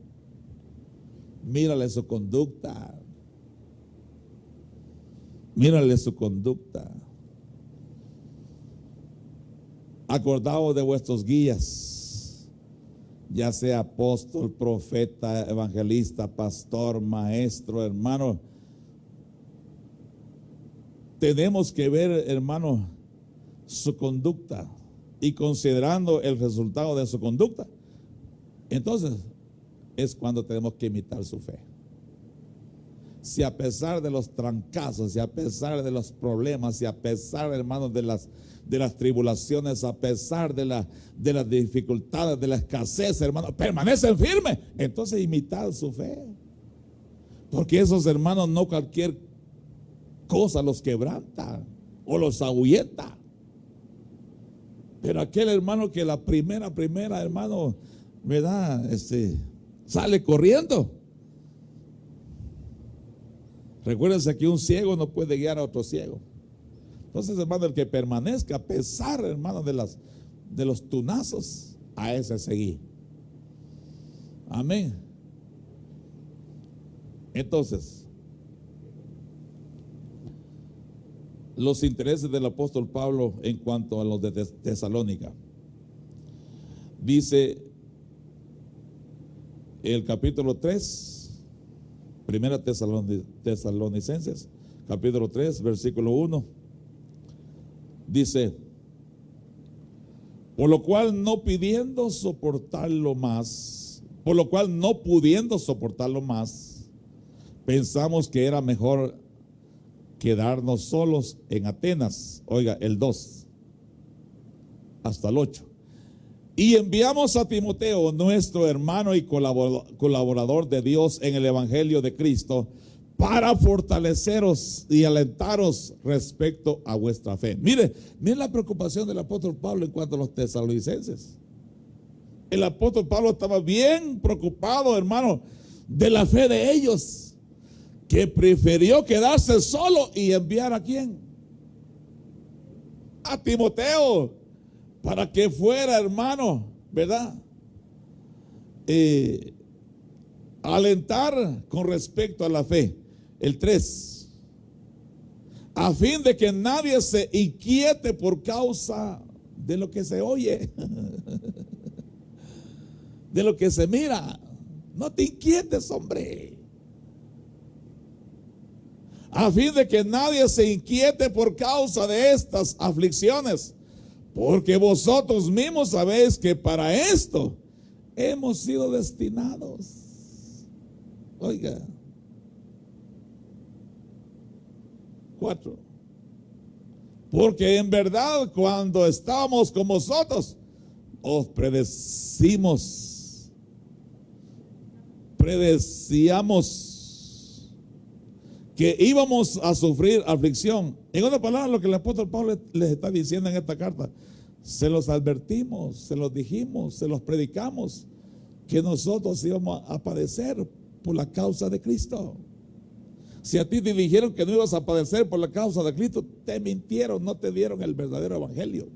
Mírale su conducta. Mírale su conducta. Acordaos de vuestros guías, ya sea apóstol, profeta, evangelista, pastor, maestro, hermano. Tenemos que ver, hermano, su conducta, y considerando el resultado de su conducta, entonces es cuando tenemos que imitar su fe. Si a pesar de los trancazos, si a pesar de los problemas, si a pesar, hermanos, de las tribulaciones, a pesar de las dificultades, de la escasez, hermanos, permanecen firmes, entonces imitad su fe. Porque esos hermanos no cualquier cosa los quebranta o los ahuyenta. Pero aquel hermano que la primera, hermano, ¿verdad? Sale corriendo. Recuérdense que un ciego no puede guiar a otro ciego. Entonces, hermano, el que permanezca a pesar, hermano, de los tunazos, a ese seguí. Amén. Entonces, los intereses del apóstol Pablo en cuanto a los de Tesalónica. Dice el capítulo 3, Primera Tesalonicenses, capítulo 3, versículo 1. Dice: por lo cual no pudiendo soportarlo más, pensamos que era mejor quedarnos solos en Atenas. Oiga, el 2 hasta el 8. Y enviamos a Timoteo, nuestro hermano y colaborador de Dios en el evangelio de Cristo, para fortaleceros y alentaros respecto a vuestra fe. Mire la preocupación del apóstol Pablo en cuanto a los tesalonicenses. El apóstol Pablo estaba bien preocupado, hermano, de la fe de ellos, que prefirió quedarse solo y enviar ¿a quién? A Timoteo, para que fuera, hermano, ¿verdad? Alentar con respecto a la fe. El 3, a fin de que nadie se inquiete por causa de lo que se oye, de lo que se mira. No te inquietes, hombre. A fin de que nadie se inquiete por causa de estas aflicciones, porque vosotros mismos sabéis que para esto hemos sido destinados. Oiga. 4. Porque en verdad cuando estábamos con vosotros, os predecíamos que íbamos a sufrir aflicción. En otras palabras, lo que el apóstol Pablo les está diciendo en esta carta, se los advertimos, se los dijimos, se los predicamos, que nosotros íbamos a padecer por la causa de Cristo. Si a ti te dijeron que no ibas a padecer por la causa de Cristo, te mintieron, no te dieron el verdadero evangelio.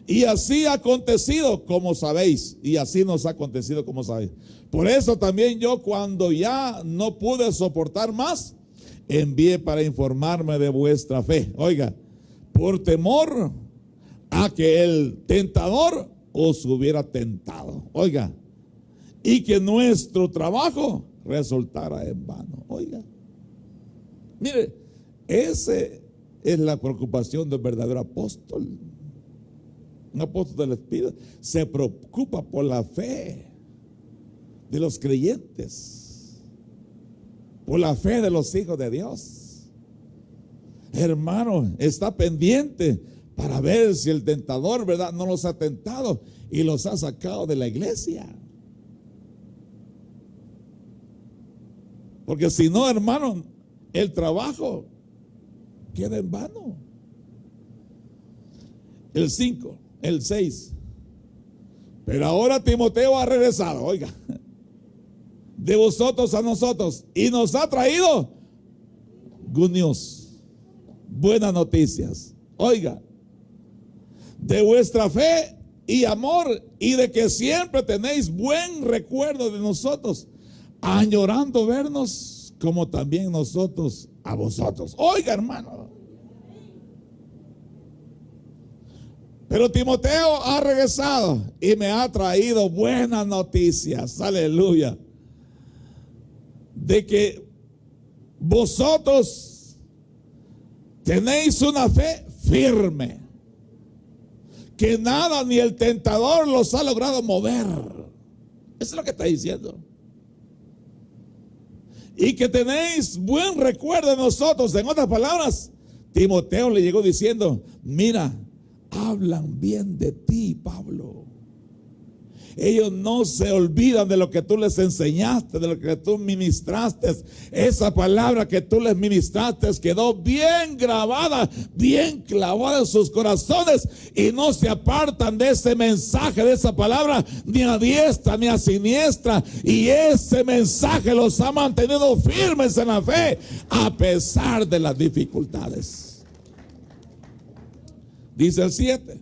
Y así ha acontecido, como sabéis, y así nos ha acontecido, como sabéis. Por eso también yo, cuando ya no pude soportar más, envié para informarme de vuestra fe. Oiga, por temor a que el tentador os hubiera tentado. Oiga, y que nuestro trabajo resultara en vano. Oiga, mire, esa es la preocupación del verdadero apóstol. Un apóstol del Espíritu se preocupa por la fe de los creyentes, por la fe de los hijos de Dios. Hermano, está pendiente para ver si el tentador, ¿verdad?, no los ha tentado y los ha sacado de la iglesia. Porque si no, hermano, el trabajo queda en vano. El 5, el 6. Pero ahora Timoteo ha regresado, oiga, de vosotros a nosotros, y nos ha traído good news, buenas noticias. Oiga, de vuestra fe y amor, y de que siempre tenéis buen recuerdo de nosotros, añorando vernos como también nosotros a vosotros. Oiga, hermano, pero Timoteo ha regresado y me ha traído buenas noticias, aleluya, de que vosotros tenéis una fe firme, que nada ni el tentador los ha logrado mover. Eso es lo que está diciendo. Y que tenéis buen recuerdo de nosotros. En otras palabras, Timoteo le llegó diciendo: mira, hablan bien de ti, Pablo. Ellos no se olvidan de lo que tú les enseñaste, de lo que tú ministraste. Esa palabra que tú les ministraste quedó bien grabada, bien clavada en sus corazones, y no se apartan de ese mensaje, de esa palabra, ni a diestra ni a siniestra. Y ese mensaje los ha mantenido firmes en la fe a pesar de las dificultades. Dice el 7.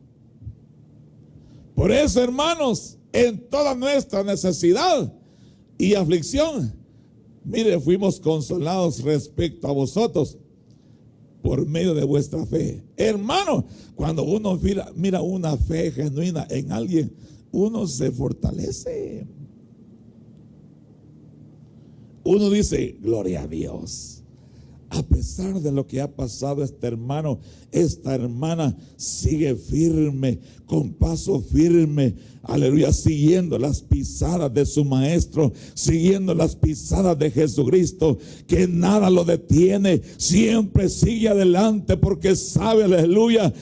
Por eso, hermanos, en toda nuestra necesidad y aflicción, mire, fuimos consolados respecto a vosotros por medio de vuestra fe. Hermano, cuando uno mira una fe genuina en alguien, uno se fortalece. Uno dice: gloria a Dios. A pesar de lo que ha pasado este hermano, esta hermana sigue firme, con paso firme, aleluya, siguiendo las pisadas de su maestro, siguiendo las pisadas de Jesucristo, que nada lo detiene, siempre sigue adelante porque sabe, aleluya,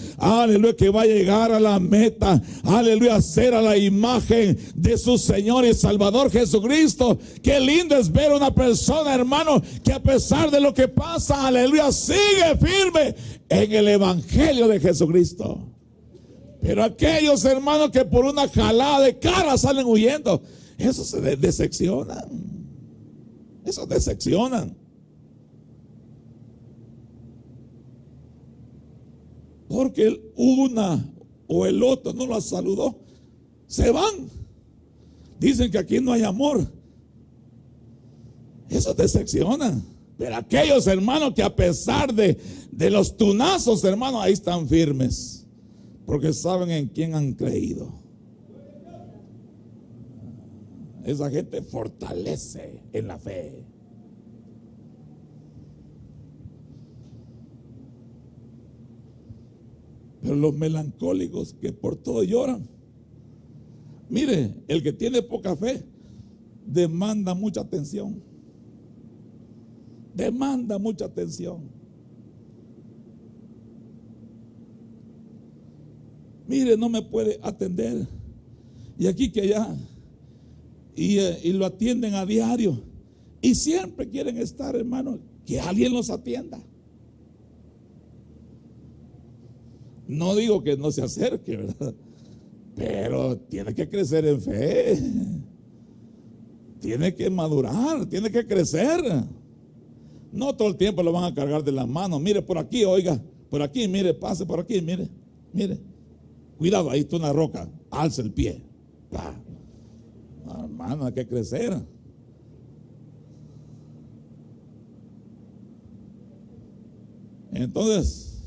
que va a llegar a la meta, aleluya, a ser a la imagen de su Señor y Salvador Jesucristo. Qué lindo es ver a una persona, hermano, que a pesar de lo que pasa, aleluya, sigue firme en el evangelio de Jesucristo. Pero aquellos hermanos que por una jalada de cara salen huyendo, esos se decepcionan. Esos decepcionan. Porque una o el otro no la saludó, se van. Dicen que aquí no hay amor. Esos decepcionan. Pero aquellos hermanos que a pesar de los tunazos, hermanos, ahí están firmes. Porque saben en quién han creído. Esa gente fortalece en la fe. Pero los melancólicos que por todo lloran. Mire, el que tiene poca fe demanda mucha atención. Demanda mucha atención. Mire, no me puede atender. Y aquí que allá. Y lo atienden a diario. Y siempre quieren estar, hermano, que alguien los atienda. No digo que no se acerque, ¿verdad? Pero tiene que crecer en fe. Tiene que madurar, tiene que crecer. No todo el tiempo lo van a cargar de las manos. Mire por aquí, oiga, por aquí, mire, pase por aquí, mire, mire. Cuidado, ahí está una roca, alza el pie. Hermano, hay que crecer. Entonces,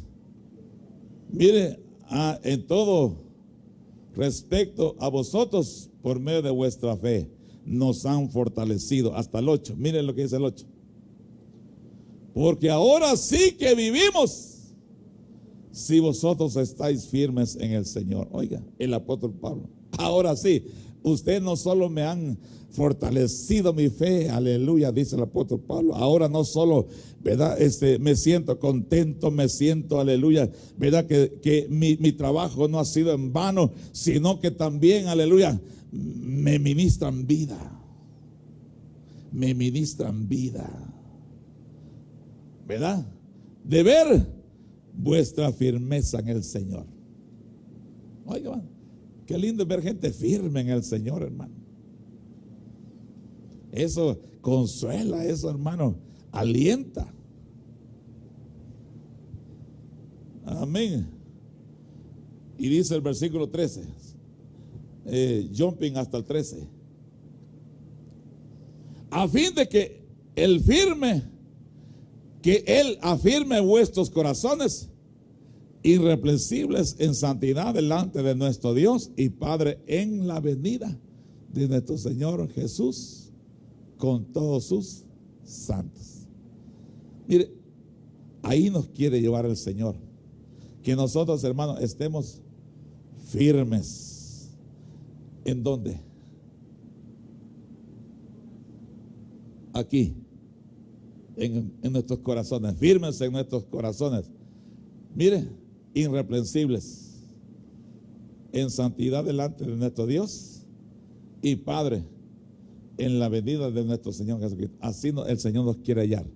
Mire, en todo respecto a vosotros, por medio de vuestra fe, nos han fortalecido. Hasta el 8. Miren lo que dice el 8. Porque ahora sí que vivimos, si vosotros estáis firmes en el Señor. Oiga, el apóstol Pablo. Ahora sí, ustedes no solo me han fortalecido mi fe, aleluya, dice el apóstol Pablo. Ahora no solo, ¿verdad? Me siento contento, me siento, aleluya, ¿verdad? Que mi trabajo no ha sido en vano, sino que también, aleluya, me ministran vida. Me ministran vida, ¿verdad? De ver vuestra firmeza en el Señor. Oiga, qué lindo es ver gente firme en el Señor, hermano. Eso consuela, eso, hermano, alienta. Amén. Y dice el versículo 13, jumping hasta el 13. A fin de que Él afirme vuestros corazones irreprensibles en santidad delante de nuestro Dios y Padre en la venida de nuestro Señor Jesús con todos sus santos. Mire, ahí nos quiere llevar el Señor, que nosotros, hermanos, estemos firmes. ¿En dónde? Aquí, en nuestros corazones, firmes en nuestros corazones. Mire, irreprensibles en santidad delante de nuestro Dios y Padre en la venida de nuestro Señor Jesucristo. Así el Señor nos quiere hallar.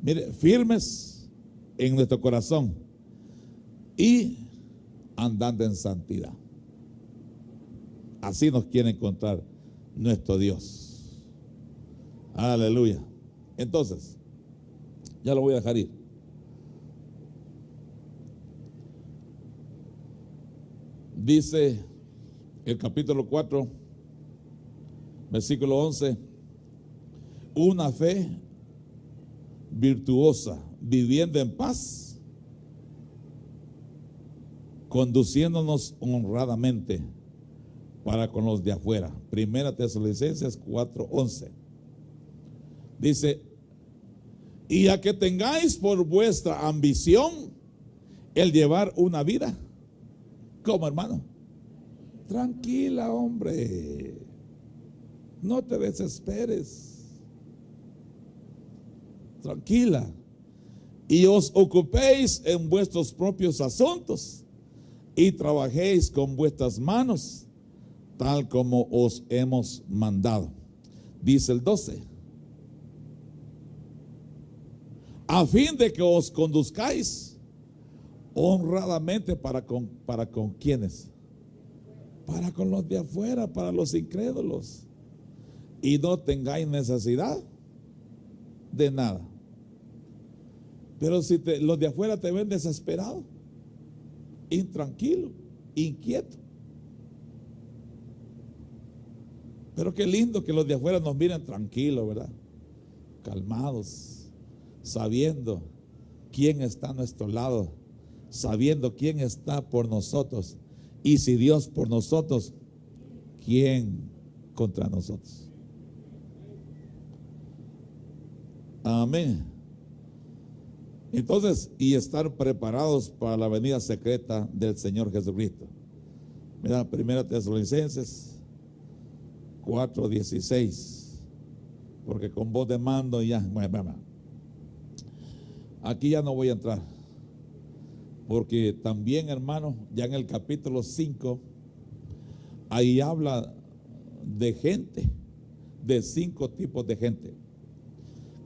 Mire, firmes en nuestro corazón y andando en santidad. Así nos quiere encontrar nuestro Dios. Aleluya. Entonces, ya lo voy a dejar ir. Dice el capítulo 4, versículo 11, una fe virtuosa, viviendo en paz, conduciéndonos honradamente para con los de afuera. Primera Tesalonicenses 4:11. Dice, y a que tengáis por vuestra ambición el llevar una vida, ¿cómo, hermano? Tranquila, hombre. No te desesperes. Tranquila. Y os ocupéis en vuestros propios asuntos y trabajéis con vuestras manos, tal como os hemos mandado. Dice el 12. A fin de que os conduzcáis honradamente para con quienes, para con los de afuera, para los incrédulos, y no tengáis necesidad de nada. Pero si los de afuera te ven desesperado, intranquilo, inquieto, pero qué lindo que los de afuera nos miren tranquilos, ¿verdad? Calmados, sabiendo quién está a nuestro lado, sabiendo quién está por nosotros, y si Dios por nosotros, ¿quién contra nosotros? Amén. Entonces, y estar preparados para la venida secreta del Señor Jesucristo. Mira, Primera Tesalonicenses 4:16. Porque con voz de mando ya, bueno, aquí ya no voy a entrar. Porque también, hermano, ya en el capítulo 5, ahí habla de gente, de 5 tipos de gente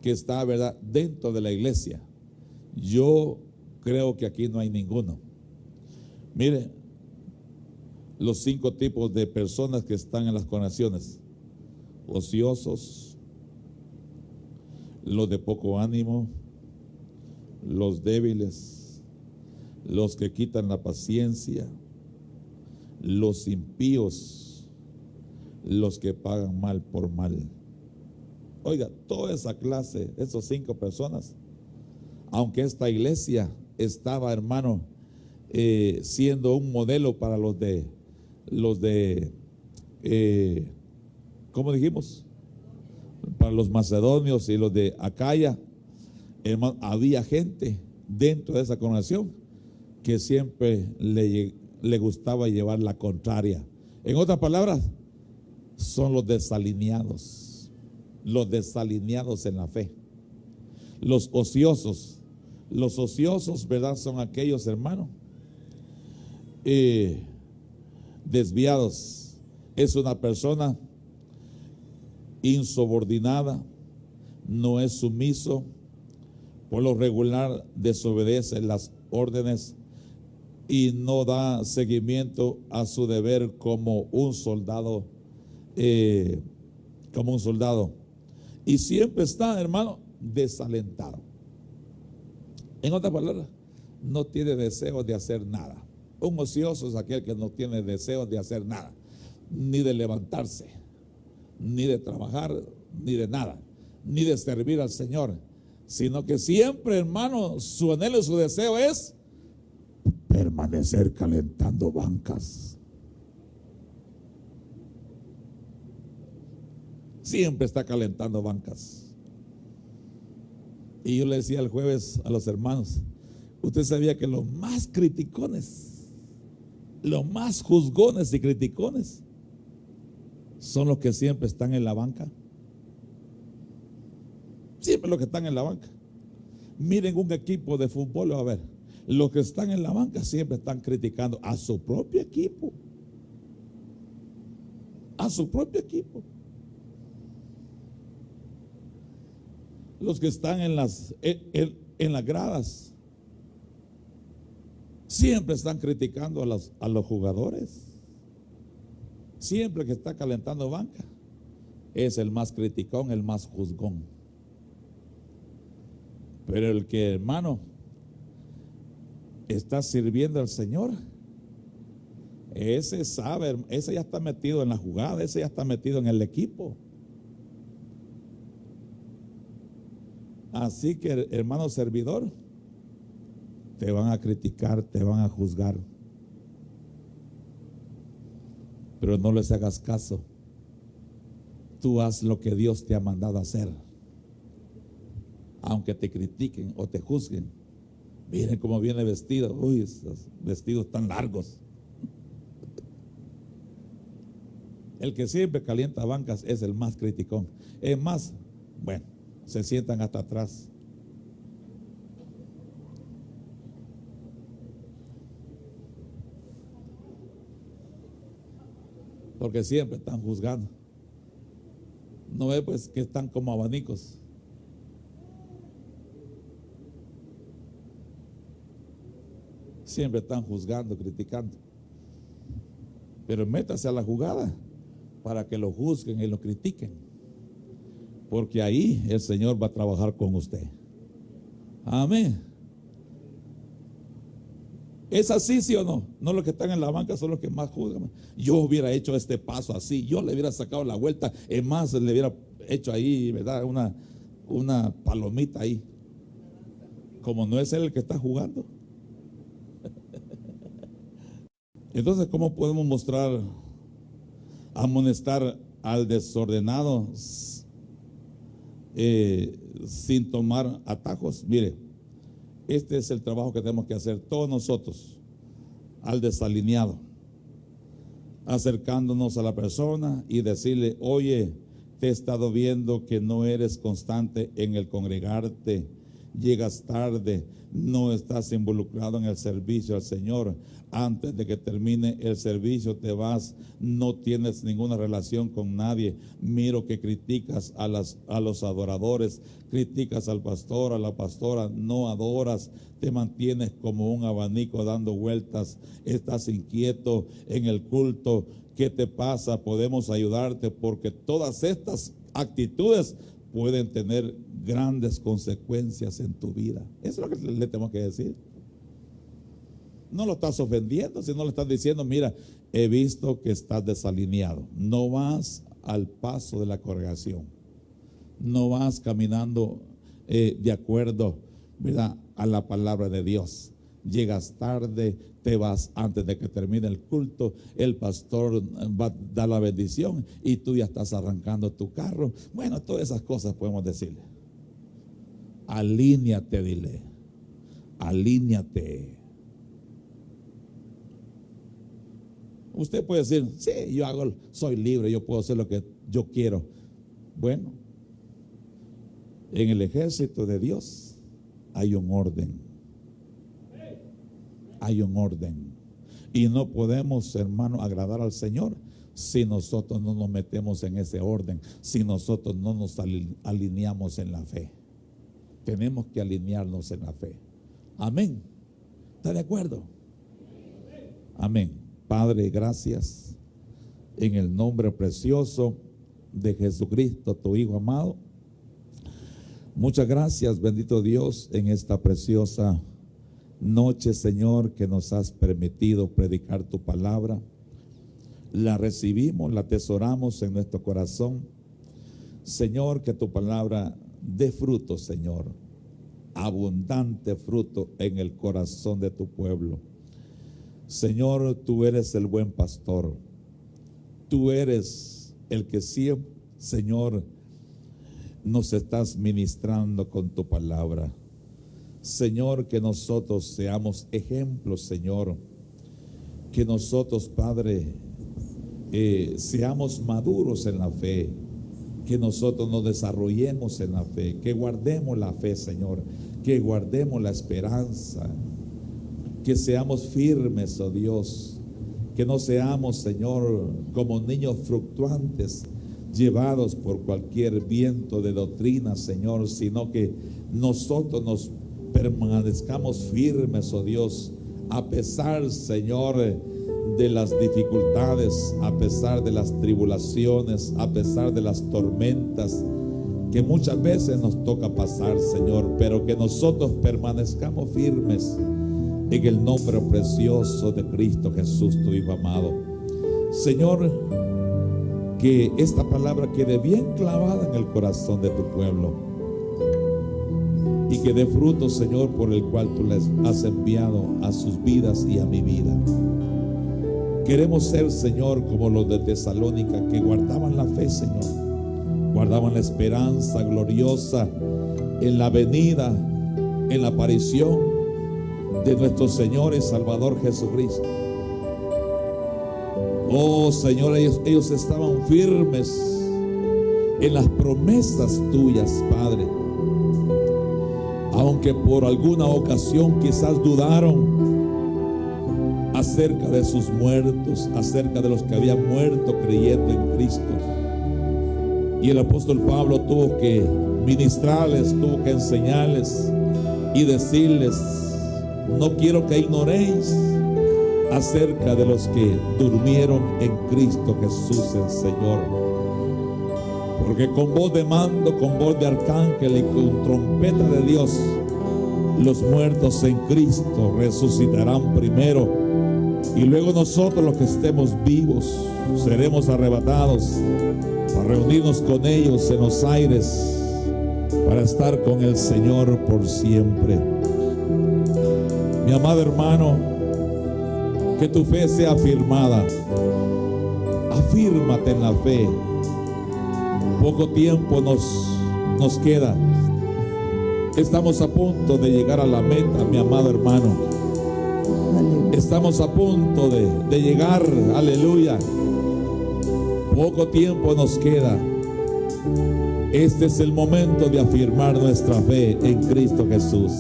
que está, ¿verdad?, dentro de la iglesia. Yo creo que aquí no hay ninguno. Mire, los 5 tipos de personas que están en las congregaciones: ociosos, los de poco ánimo, los débiles, los que quitan la paciencia, los impíos, los que pagan mal por mal. Oiga, toda esa clase, esos 5 personas, aunque esta iglesia estaba, hermano, siendo un modelo para los de ¿cómo dijimos? Para los macedonios y los de Acaya. Hermano, había gente dentro de esa congregación que siempre le gustaba llevar la contraria. En otras palabras, son los desalineados en la fe, los ociosos. Los ociosos, ¿verdad? Son aquellos, hermanos, desviados. Es una persona insubordinada, no es sumiso, por lo regular desobedece las órdenes y no da seguimiento a su deber como un soldado, y siempre está, hermano, desalentado. En otras palabras, no tiene deseo de hacer nada. Un ocioso es aquel que no tiene deseo de hacer nada, ni de levantarse, ni de trabajar, ni de nada, ni de servir al Señor, sino que siempre, hermano, su anhelo y su deseo es permanecer calentando bancas. Siempre está calentando bancas. Y yo le decía el jueves a los hermanos, usted sabía que los más criticones, los más juzgones y criticones son los que siempre están en la banca. Siempre los que están en la banca. Miren un equipo de fútbol, a ver, los que están en la banca siempre están criticando a su propio equipo. A su propio equipo. Los que están en las gradas siempre están criticando a los jugadores. Siempre que está calentando banca es el más criticón, el más juzgón. Pero el que, hermano, está sirviendo al Señor, ese sabe, ese ya está metido en la jugada, ese ya está metido en el equipo. Así que, hermano servidor, te van a criticar, te van a juzgar, pero no les hagas caso. Tú haz lo que Dios te ha mandado a hacer, aunque te critiquen o te juzguen. Miren cómo viene vestido. Uy, esos vestidos tan largos. El que siempre calienta bancas es el más criticón. Es más, bueno, se sientan hasta atrás. Porque siempre están juzgando. No ve pues que están como abanicos. Siempre están juzgando, criticando. Pero métase a la jugada para que lo juzguen y lo critiquen, porque ahí el Señor va a trabajar con usted. Amén. ¿Es así, sí o no? No, los que están en la banca son los que más juzgan. Yo hubiera hecho este paso así, yo le hubiera sacado la vuelta, es más, le hubiera hecho ahí, ¿verdad? Una palomita ahí. Como no es él el que está jugando. Entonces, ¿cómo podemos mostrar, amonestar al desordenado sin tomar atajos? Mire, este es el trabajo que tenemos que hacer todos nosotros al desalineado, acercándonos a la persona y decirle: oye, te he estado viendo que no eres constante en el congregarte, llegas tarde, no estás involucrado en el servicio al Señor. Antes de que termine el servicio te vas, no tienes ninguna relación con nadie. Miro que criticas a los adoradores, criticas al pastor, a la pastora, no adoras, te mantienes como un abanico dando vueltas, estás inquieto en el culto. ¿Qué te pasa? Podemos ayudarte, porque todas estas actitudes pueden tener grandes consecuencias en tu vida. Eso es lo que le tenemos que decir. No lo estás ofendiendo, sino le estás diciendo: mira, he visto que estás desalineado, no vas al paso de la congregación, no vas caminando de acuerdo, ¿verdad?, a la palabra de Dios. llegas tarde, te vas antes de que termine el culto, el pastor va a dar la bendición y tú ya estás arrancando tu carro. Bueno, todas esas cosas podemos decirle. Alíñate, dile. Alíñate. Usted puede decir, sí, soy libre, yo puedo hacer lo que yo quiero. Bueno, en el ejército de Dios hay un orden. Hay un orden. Y no podemos, hermano, agradar al Señor si nosotros no nos metemos en ese orden, si nosotros no nos alineamos en la fe. Tenemos que alinearnos en la fe. Amén. ¿Está de acuerdo? Amén. Padre, gracias en el nombre precioso de Jesucristo, tu Hijo amado. Muchas gracias, bendito Dios, en esta preciosa noche, Señor, que nos has permitido predicar tu palabra. La recibimos, la atesoramos en nuestro corazón. Señor, que tu palabra dé fruto, Señor, abundante fruto en el corazón de tu pueblo. Señor, tú eres el buen pastor. Tú eres el que siempre, Señor, nos estás ministrando con tu palabra. Señor, que nosotros seamos ejemplos, Señor. Que nosotros, Padre, seamos maduros en la fe. Que nosotros nos desarrollemos en la fe. Que guardemos la fe, Señor. Que guardemos la esperanza. Que seamos firmes, oh Dios. Que no seamos, Señor, como niños fluctuantes, llevados por cualquier viento de doctrina, Señor, sino que nosotros nos permanezcamos firmes, oh Dios, a pesar, Señor, de las dificultades, a pesar de las tribulaciones, a pesar de las tormentas que muchas veces nos toca pasar, Señor, pero que nosotros permanezcamos firmes en el nombre precioso de Cristo Jesús, tu Hijo amado. Señor, que esta palabra quede bien clavada en el corazón de tu pueblo y que dé fruto, Señor, por el cual tú les has enviado a sus vidas y a mi vida. Queremos ser, Señor, como los de Tesalónica, que guardaban la fe, Señor, guardaban la esperanza gloriosa en la venida, en la aparición de nuestro Señor y Salvador Jesucristo. Oh Señor, ellos estaban firmes en las promesas tuyas, Padre. Aunque por alguna ocasión quizás dudaron acerca de sus muertos, acerca de los que habían muerto creyendo en Cristo. Y el apóstol Pablo tuvo que ministrarles, tuvo que enseñarles y decirles: no quiero que ignoréis acerca de los que durmieron en Cristo Jesús el Señor. Porque con voz de mando, con voz de arcángel y con trompeta de Dios, los muertos en Cristo resucitarán primero. Y luego nosotros, los que estemos vivos, seremos arrebatados para reunirnos con ellos en los aires, para estar con el Señor por siempre. Mi amado hermano, que tu fe sea afirmada. Afírmate en la fe. Poco tiempo nos queda. Estamos a punto de llegar a la meta, mi amado hermano. Estamos a punto de llegar, aleluya. Poco tiempo nos queda. Este es el momento de afirmar nuestra fe en Cristo Jesús.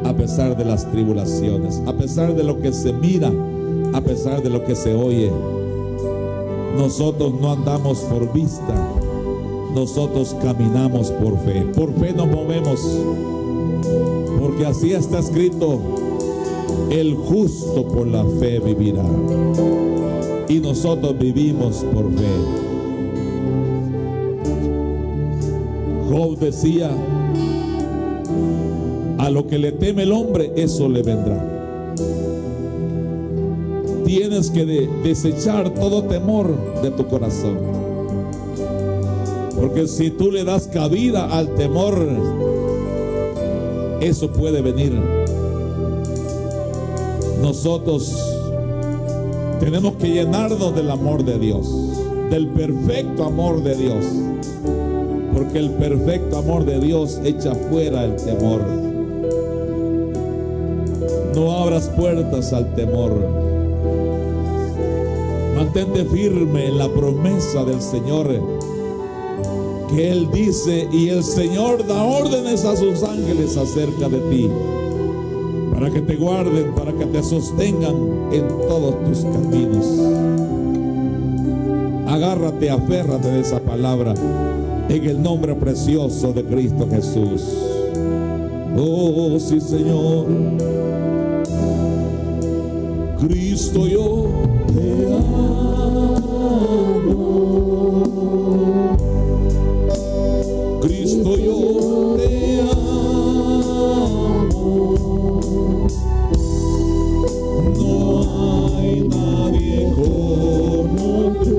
A pesar de las tribulaciones, a pesar de lo que se mira, a pesar de lo que se oye, nosotros no andamos por vista, nosotros caminamos por fe. Por fe nos movemos, porque así está escrito: el justo por la fe vivirá. Y nosotros vivimos por fe. Job decía: a lo que le teme el hombre, eso le vendrá. Tienes que desechar todo temor de tu corazón, porque si tú le das cabida al temor, eso puede venir. Nosotros tenemos que llenarnos del amor de Dios, del perfecto amor de Dios, porque el perfecto amor de Dios echa fuera el temor. No abras puertas al temor. Mantente firme en la promesa del Señor, que Él dice: y el Señor da órdenes a sus ángeles acerca de ti, para que te guarden, para que te sostengan en todos tus caminos. Agárrate, aférrate de esa palabra, en el nombre precioso de Cristo Jesús. Oh, sí, Señor. Cristo, yo te amo. Cristo, yo te amo. No hay nadie como tú.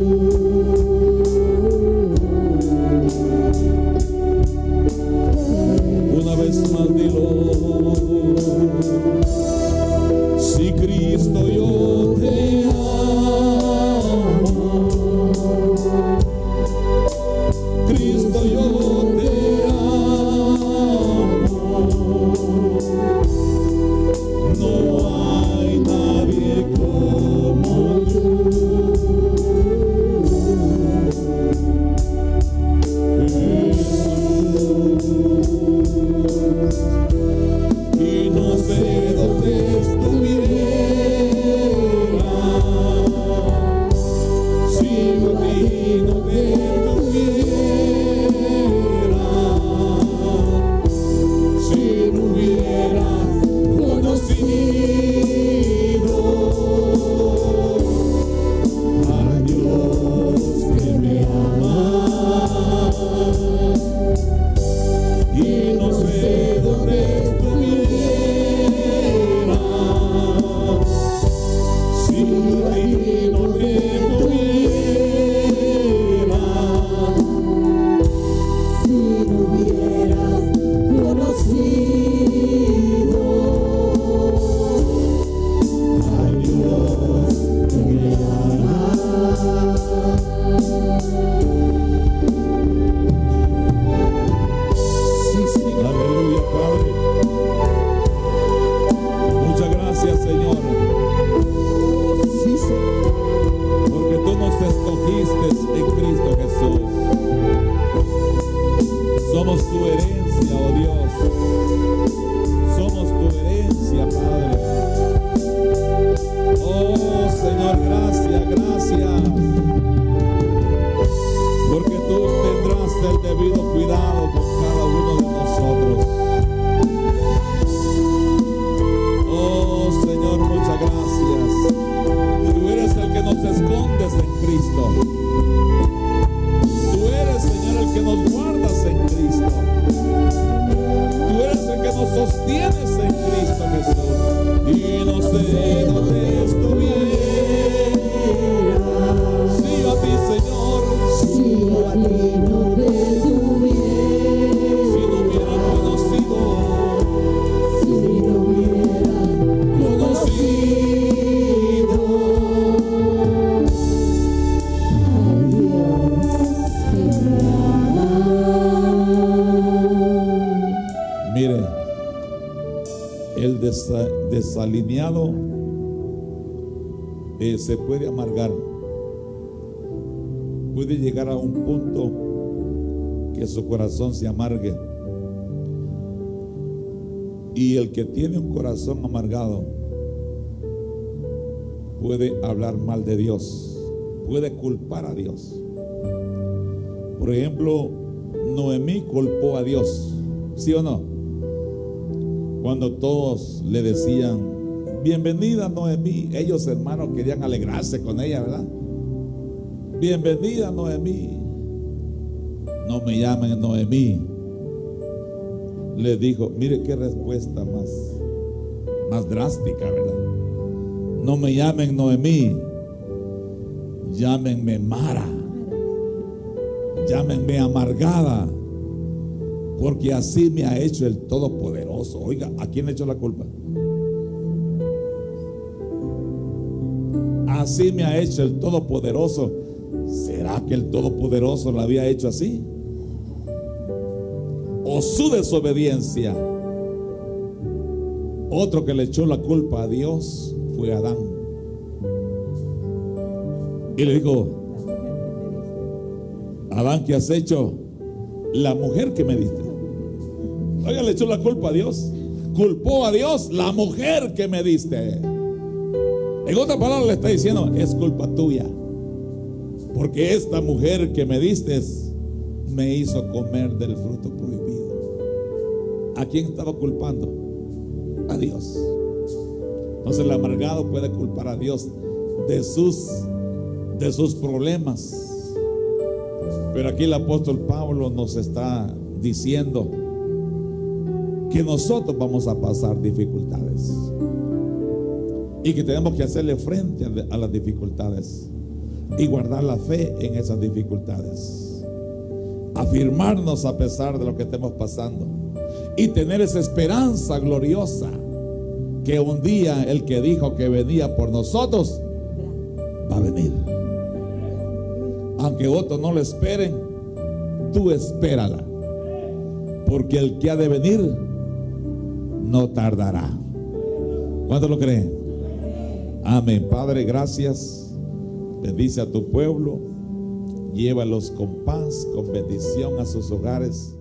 Una vez más dilo. Si Cristo yo te amo, Cristo yo te amo, no hay nadie como tú. Y no sé dónde estuviera si a ti no te tuviera, si no hubiera conocido al Dios que me ama. Y no sé dónde estuviera si ahí no te tuviera, si no hubieras conocido al Dios que me ama. Aleluya, Padre. Muchas gracias, Señor. Sí, Señor. Porque tú nos escogiste en Cristo Jesús. Somos tu herencia, oh Dios. Somos tu herencia, Padre. Oh, Señor, gracias, gracias. Porque tú tendrás el debido cuidado con cada uno de nosotros. Oh, Señor, muchas gracias. Tú eres el que nos escondes en Cristo. Tú eres, Señor, el que nos guardas en Cristo. Tú eres el que nos sostienes en Cristo Jesús. Y no sé dónde estuviera si a ti, Señor, si a ti no te tuviera, si no hubiera conocido, si no hubiera conocido al Dios que me ama. Mire, el desalineado se puede amargar. Puede llegar a un punto que su corazón se amargue. Y el que tiene un corazón amargado puede hablar mal de Dios, puede culpar a Dios. Por ejemplo, Noemí culpó a Dios, ¿sí o no? Cuando todos le decían: bienvenida, Noemí. Ellos, hermanos, querían alegrarse con ella, ¿verdad? Bienvenida, Noemí. No me llamen Noemí. Le dijo, mire qué respuesta más drástica, ¿verdad? No me llamen Noemí, llámenme Mara, llámenme amargada, porque así me ha hecho el Todopoderoso. Oiga, ¿a quién le echó la culpa? así me ha hecho el Todopoderoso. ¿Será que el Todopoderoso la había hecho así? ¿O su desobediencia? Otro que le echó la culpa a Dios fue Adán. Y le dijo: Adán, ¿qué has hecho? La mujer que me diste. Oiga, le echó la culpa a Dios. Culpó a Dios, la mujer que me diste. En otra palabra le está diciendo: es culpa tuya, porque esta mujer que me diste me hizo comer del fruto prohibido. ¿A quién estaba culpando? A Dios. Entonces el amargado puede culpar a Dios de sus problemas. Pero aquí el apóstol Pablo nos está diciendo que nosotros vamos a pasar dificultades y que tenemos que hacerle frente a las dificultades y guardar la fe en esas dificultades, afirmarnos a pesar de lo que estemos pasando y tener esa esperanza gloriosa que un día el que dijo que venía por nosotros va a venir. Aunque otros no lo esperen, tú espérala, porque el que ha de venir no tardará. ¿Cuántos lo creen? Amén. Padre, gracias. Bendice a tu pueblo. Llévalos con paz, con bendición a sus hogares.